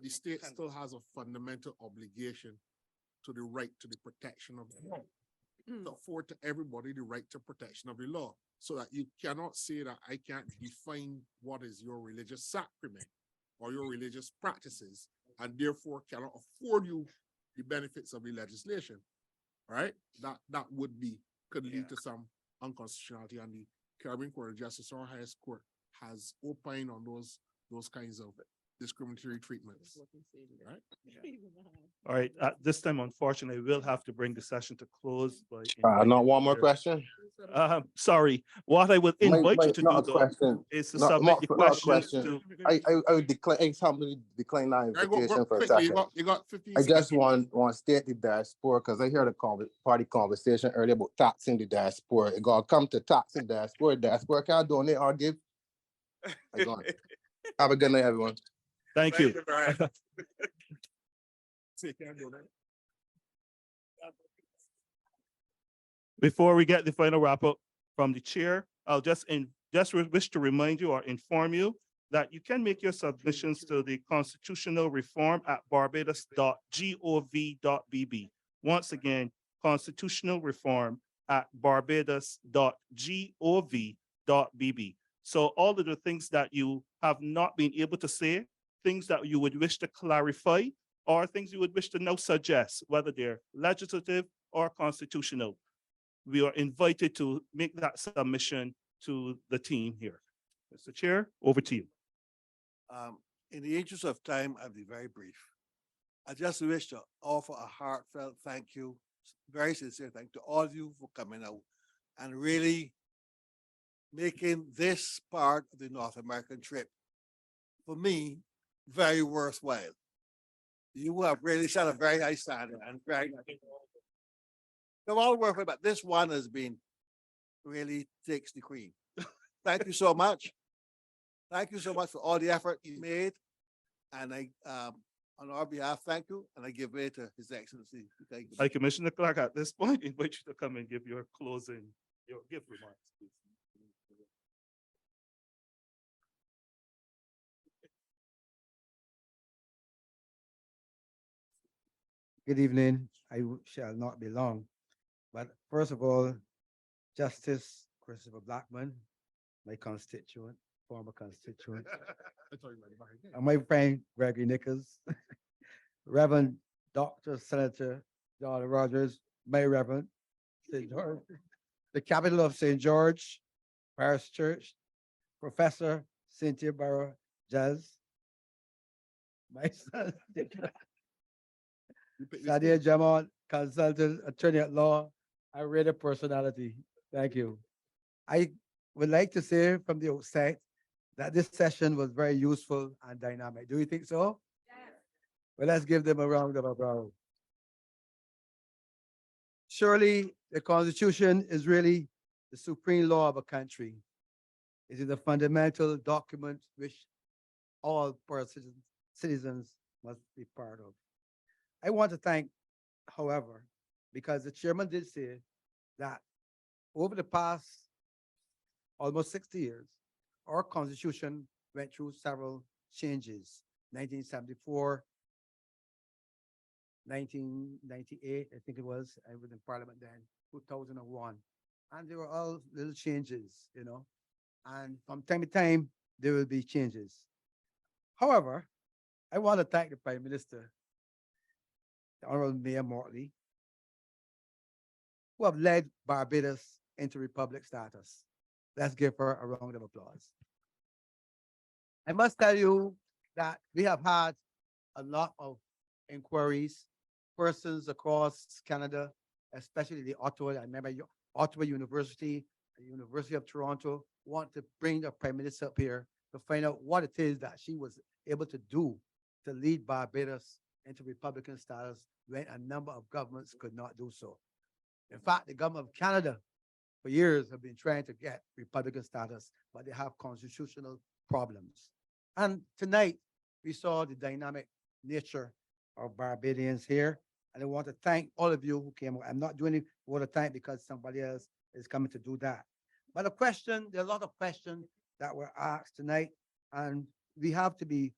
the state still has a fundamental obligation to the right to the protection of the law. To afford to everybody the right to protection of the law, so that you cannot say that I can't define what is your religious sacrament or your religious practices, and therefore cannot afford you the benefits of the legislation. Right? That could lead to some unconstitutionality, and the Caribbean Court of Justice or highest court has opined on those kinds of discriminatory treatments. Right? all right, at this time, unfortunately, we'll have to bring the session to close by. Not one more inviting- question? Sorry, what I would invite you to Not do a though question. is to Not- submit not- your not a questions question. to. I would decline, humbly decline that Go invitation for a quickly, second. you got 15 I just seconds. want to state the diaspora, because I heard a party conversation earlier about taxing the diaspora. It got to come to taxing diaspora. Diaspora can't donate or give. I gone. Have a good night, everyone. Thank you. Before we get the final wrap up from the chair, I'll just wish to remind you or inform you that you can make your submissions to the constitutional reform at barbados.gov.bb. Once again, constitutional reform at barbados.gov.bb. So all of the things that you have not been able to say, things that you would wish to clarify, or things you would wish to now suggest, whether they're legislative or constitutional, we are invited to make that submission to the team here. Mr. Chair, over to you. In the interest of time, I'll be very brief. I just wish to offer a heartfelt thank you, very sincere thank you to all of you for coming out and really making this part of the North American trip, for me, very worthwhile. You have really set a very high standard and very, they're all worthwhile, but this one has been really takes the cream. Thank you so much. Thank you so much for all the effort you made. And I, on our behalf, thank you. And I give way to His Excellency. Thank you. Hi, Commissioner Clark, at this point, I invite you to come and give your closing, your gift remarks, please. Good evening. Shall not be long. But first of all, Justice Christopher Blackman, my constituent, former constituent, and my friend Gregory Nichols, Reverend Dr. Senator John Rogers, my Reverend St. George, the capital of St. George Parish Church, Professor Cynthia Barrow Jazz, my son, Sadia Jamal, consultant, attorney at law, and radio personality. Thank you. I would like to say from the outset that this session was very useful and dynamic. Do you think so? Yes. Well, let's give them a round of applause. Surely the Constitution is really the supreme law of a country. It is a fundamental document which all citizens must be part of. I want to thank, however, because the chairman did say that over the past almost 60 years, our constitution went through several changes. 1974, 1998, I think it was, I was in parliament then, 2001. And there were all little changes, you know, and from time to time, there will be changes. However, I want to thank the Prime Minister, the Honorable Mayor Mortley, who have led Barbados into republic status. Let's give her a round of applause. I must tell you that we have had a lot of inquiries, persons across Canada, especially the Ottawa. I remember Ottawa University, the University of Toronto, want to bring the Prime Minister up here to find out what it is that she was able to do to lead Barbados into Republican status when a number of governments could not do so. In fact, the government of Canada for years have been trying to get Republican status, but they have constitutional problems. And tonight, we saw the dynamic nature of Barbadians here. And I want to thank all of you who came. I'm not doing it for the time because somebody else is coming to do that. But there are a lot of questions that were asked tonight, and we have to be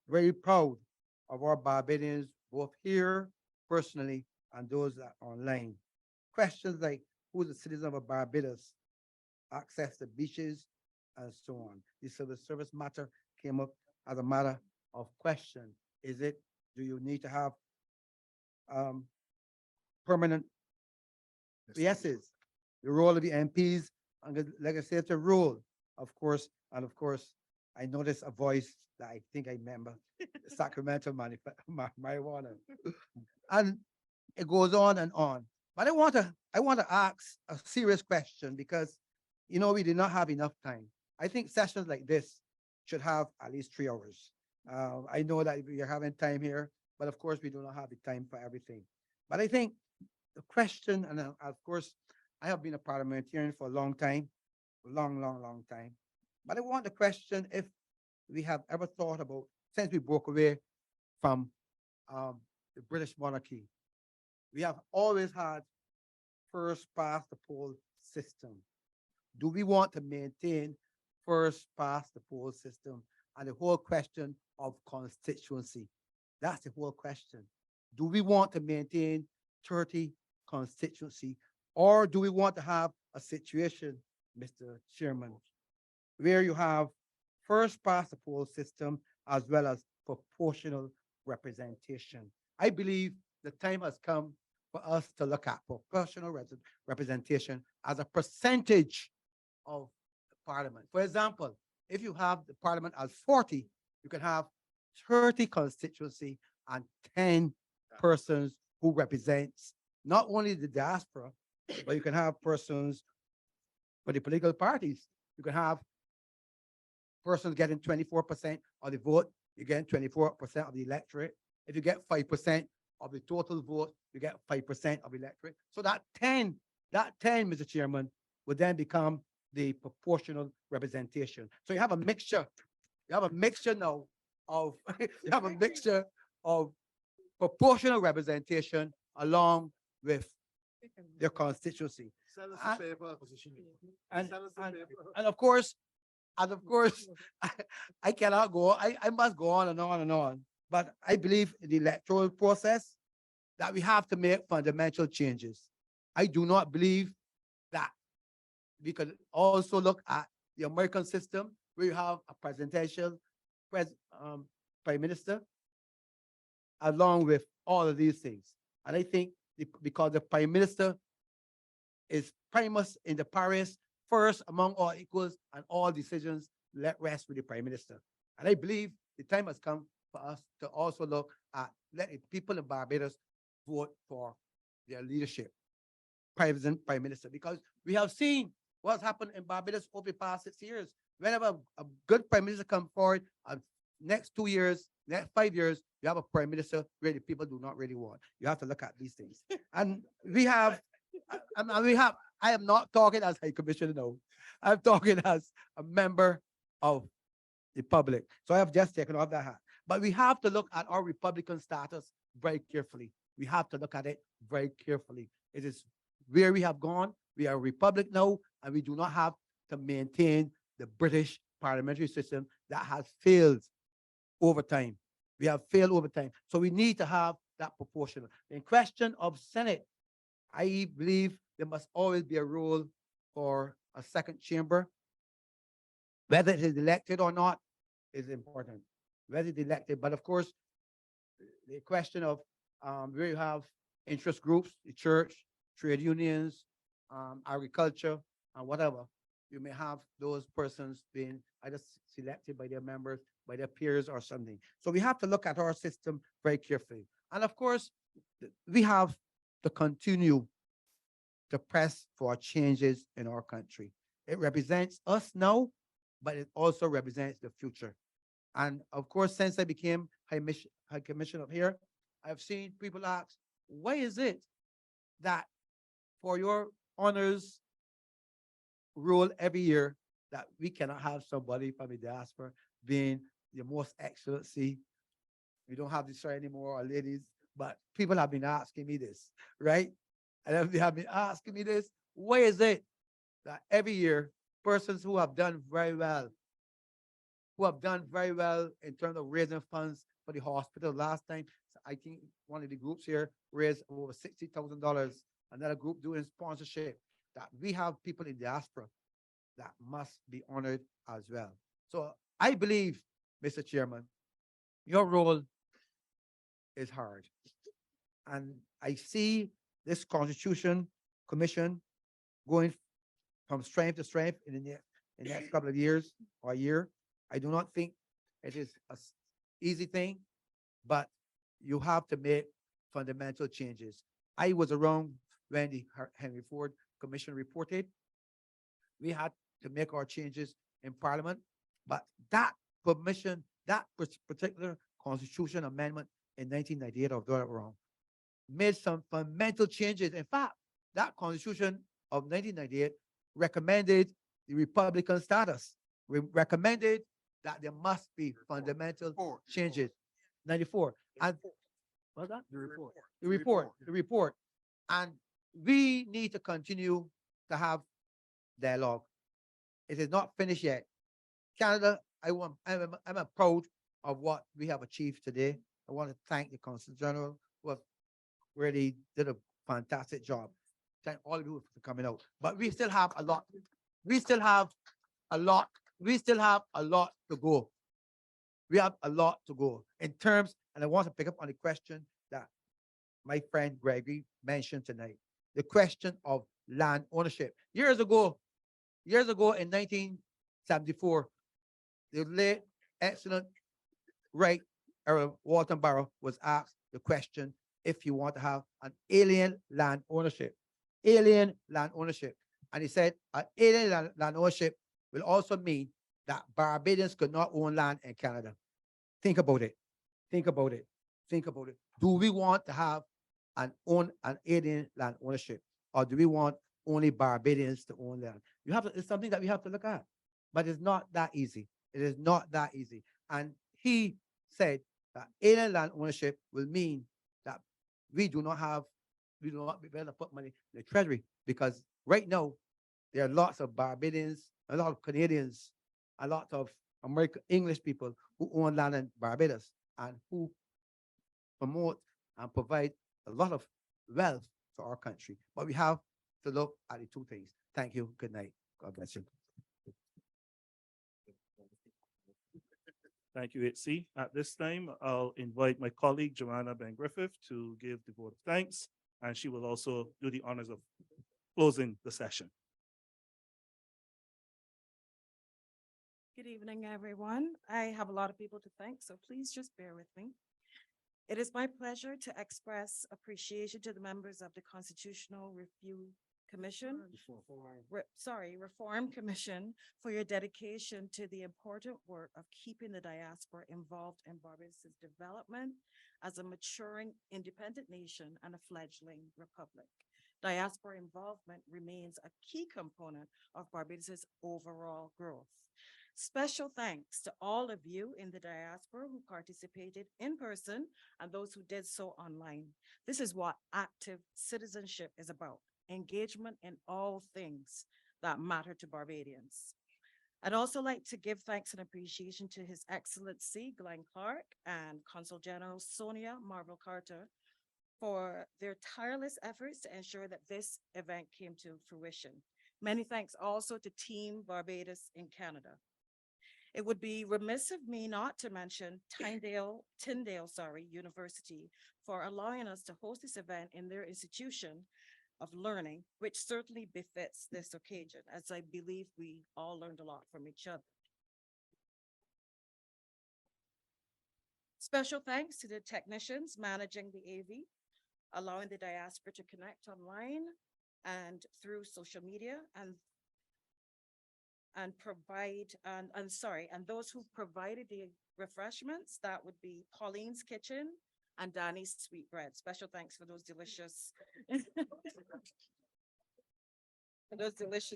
very proud of our Barbadians, both here personally and those that are online. Questions like who is a citizen of Barbados, access to beaches, and so on. The civil service matter came up as a matter of question. Do you need to have permanent yeses? The role of the MPs and the legislative role, of course, and of course, I noticed a voice that I think I remember, Sacramento marijuana. And it goes on and on. But I want to ask a serious question because, you know, we did not have enough time. I think sessions like this should have at least 3 hours. I know that we are having time here, but of course we do not have the time for everything. But I think the question, and of course, I have been a parliamentarian for a long time, long time. But I want to question if we have ever thought about, since we broke away from the British monarchy, we have always had first past the post system. Do we want to maintain first past the post system? And the whole question of constituency. That's the whole question. Do we want to maintain 30 constituency, or do we want to have a situation, Mr. Chairman, where you have first past the post system as well as proportional representation? I believe the time has come for us to look at proportional representation as a percentage of the parliament. For example, if you have the parliament as 40, you can have 30 constituency and 10 persons who represents not only the diaspora, but you can have persons for the political parties. You can have persons getting 24% of the vote, you get 24% of the electorate. If you get 5% of the total vote, you get 5% of the electorate. So that 10, Mr. Chairman, would then become the proportional representation. So you have a mixture. You have a mixture now of you have a mixture of proportional representation along with their constituency. And of course, I cannot go, I must go on and on and on. But I believe in the electoral process that we have to make fundamental changes. I do not believe that we could also look at the American system where you have a presidential prime minister along with all of these things. And I think because the prime minister is primus inter pares, first among all equals, and all decisions let rest with the prime minister. And I believe the time has come for us to also look at letting people in Barbados vote for their leadership, prime minister, because we have seen what's happened in Barbados over the past 6 years. Whenever a good prime minister comes forward, next 2 years, next 5 years, you have a prime minister where the people do not really want. You have to look at these things. And I am not talking as High Commissioner, no. I'm talking as a member of republic. So I have just taken off that hat. But we have to look at our Republican status very carefully. We have to look at it very carefully. It is where we have gone. We are a republic now, and we do not have to maintain the British parliamentary system that has failed over time. We have failed over time. So we need to have that proportional. In question of Senate, I believe there must always be a role for a second chamber. Whether it is elected or not is important. Whether it's elected, but of course, the question of where you have interest groups, the church, trade unions, agriculture, and whatever, you may have those persons being either selected by their members, by their peers or something. So we have to look at our system very carefully. And of course, we have to continue to press for changes in our country. It represents us now, but it also represents the future. And of course, since I became High Commissioner here, I've seen people ask, why is it that for your honors role every year that we cannot have somebody from the diaspora being the most excellency? We don't have this right anymore, our ladies, but people have been asking me this, right? And they have been asking me this, why is it that every year persons who have done very well in terms of raising funds for the hospital last time, so I think one of the groups here raised over $60,000, another group doing sponsorship, that we have people in diaspora that must be honored as well. So I believe, Mr. Chairman, your role is hard. And I see this Constitution Commission going from strength to strength in the next couple of years or a year. I do not think it is an easy thing, but you have to make fundamental changes. I was around when the Henry Ford Commission reported. We had to make our changes in Parliament, but that permission, that particular Constitution amendment in 1998, I've got it wrong, made some fundamental changes. In fact, that Constitution of 1998 recommended the Republican status. We recommended that there must be fundamental changes. 94. And what's that? The report. And we need to continue to have dialogue. It is not finished yet. Canada, I'm proud of what we have achieved today. I want to thank the Consul General who have really did a fantastic job. Thank all of you for coming out. But we still have a lot. We still have a lot. We still have a lot to go. We have a lot to go in terms, and I want to pick up on the question that my friend Gregory mentioned tonight, the question of land ownership. Years ago in 1974, the late excellent Right Walton Barrow was asked the question if you want to have an alien land ownership. Alien land ownership. And he said alien land ownership will also mean that Barbadians could not own land in Canada. Think about it. Think about it. Think about it. Do we want to have an alien land ownership, or do we want only Barbadians to own land? It's something that we have to look at, but it's not that easy. It is not that easy. And he said that alien land ownership will mean that we do not be able to put money in the treasury, because right now there are lots of Barbadians, a lot of Canadians, a lot of American English people who own land in Barbados and who promote and provide a lot of wealth to our country. But we have to look at the two things. Thank you. Good night. God bless you. Thank you, HC. At this time, I'll invite my colleague, Joanna Ben Griffith, to give the vote of thanks, and she will also do the honors of closing the session. Good evening, everyone. I have a lot of people to thank, so please just bear with me. It is my pleasure to express appreciation to the members of the Constitutional Review Commission, Reform Commission, for your dedication to the important work of keeping the diaspora involved in Barbados' development as a maturing independent nation and a fledgling republic. Diaspora involvement remains a key component of Barbados' overall growth. Special thanks to all of you in the diaspora who participated in person and those who did so online. This is what active citizenship is about, engagement in all things that matter to Barbadians. I'd also like to give thanks and appreciation to His Excellency Glenn Clark and Consul General Sonia Marvel Carter for their tireless efforts to ensure that this event came to fruition. Many thanks also to Team Barbados in Canada. It would be remiss of me not to mention Tyndale University for allowing us to host this event in their institution of learning, which certainly befits this occasion, as I believe we all learned a lot from each other. Special thanks to the technicians managing the AV, allowing the diaspora to connect online and through social media and those who provided the refreshments. That would be Pauline's Kitchen and Danny's Sweetbread. Special thanks for those delicious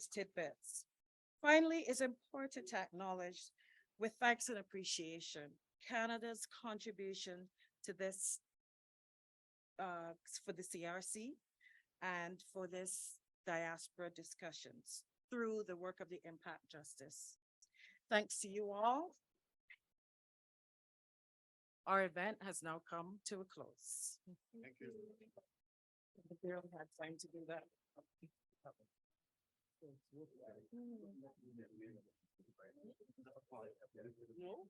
tidbits. Finally, it's important to acknowledge with thanks and appreciation Canada's contribution to this for the CRC and for this diaspora discussions through the work of the Impact Justice. Thanks to you all. Our event has now come to a close. Thank you. I barely had time to do that. No?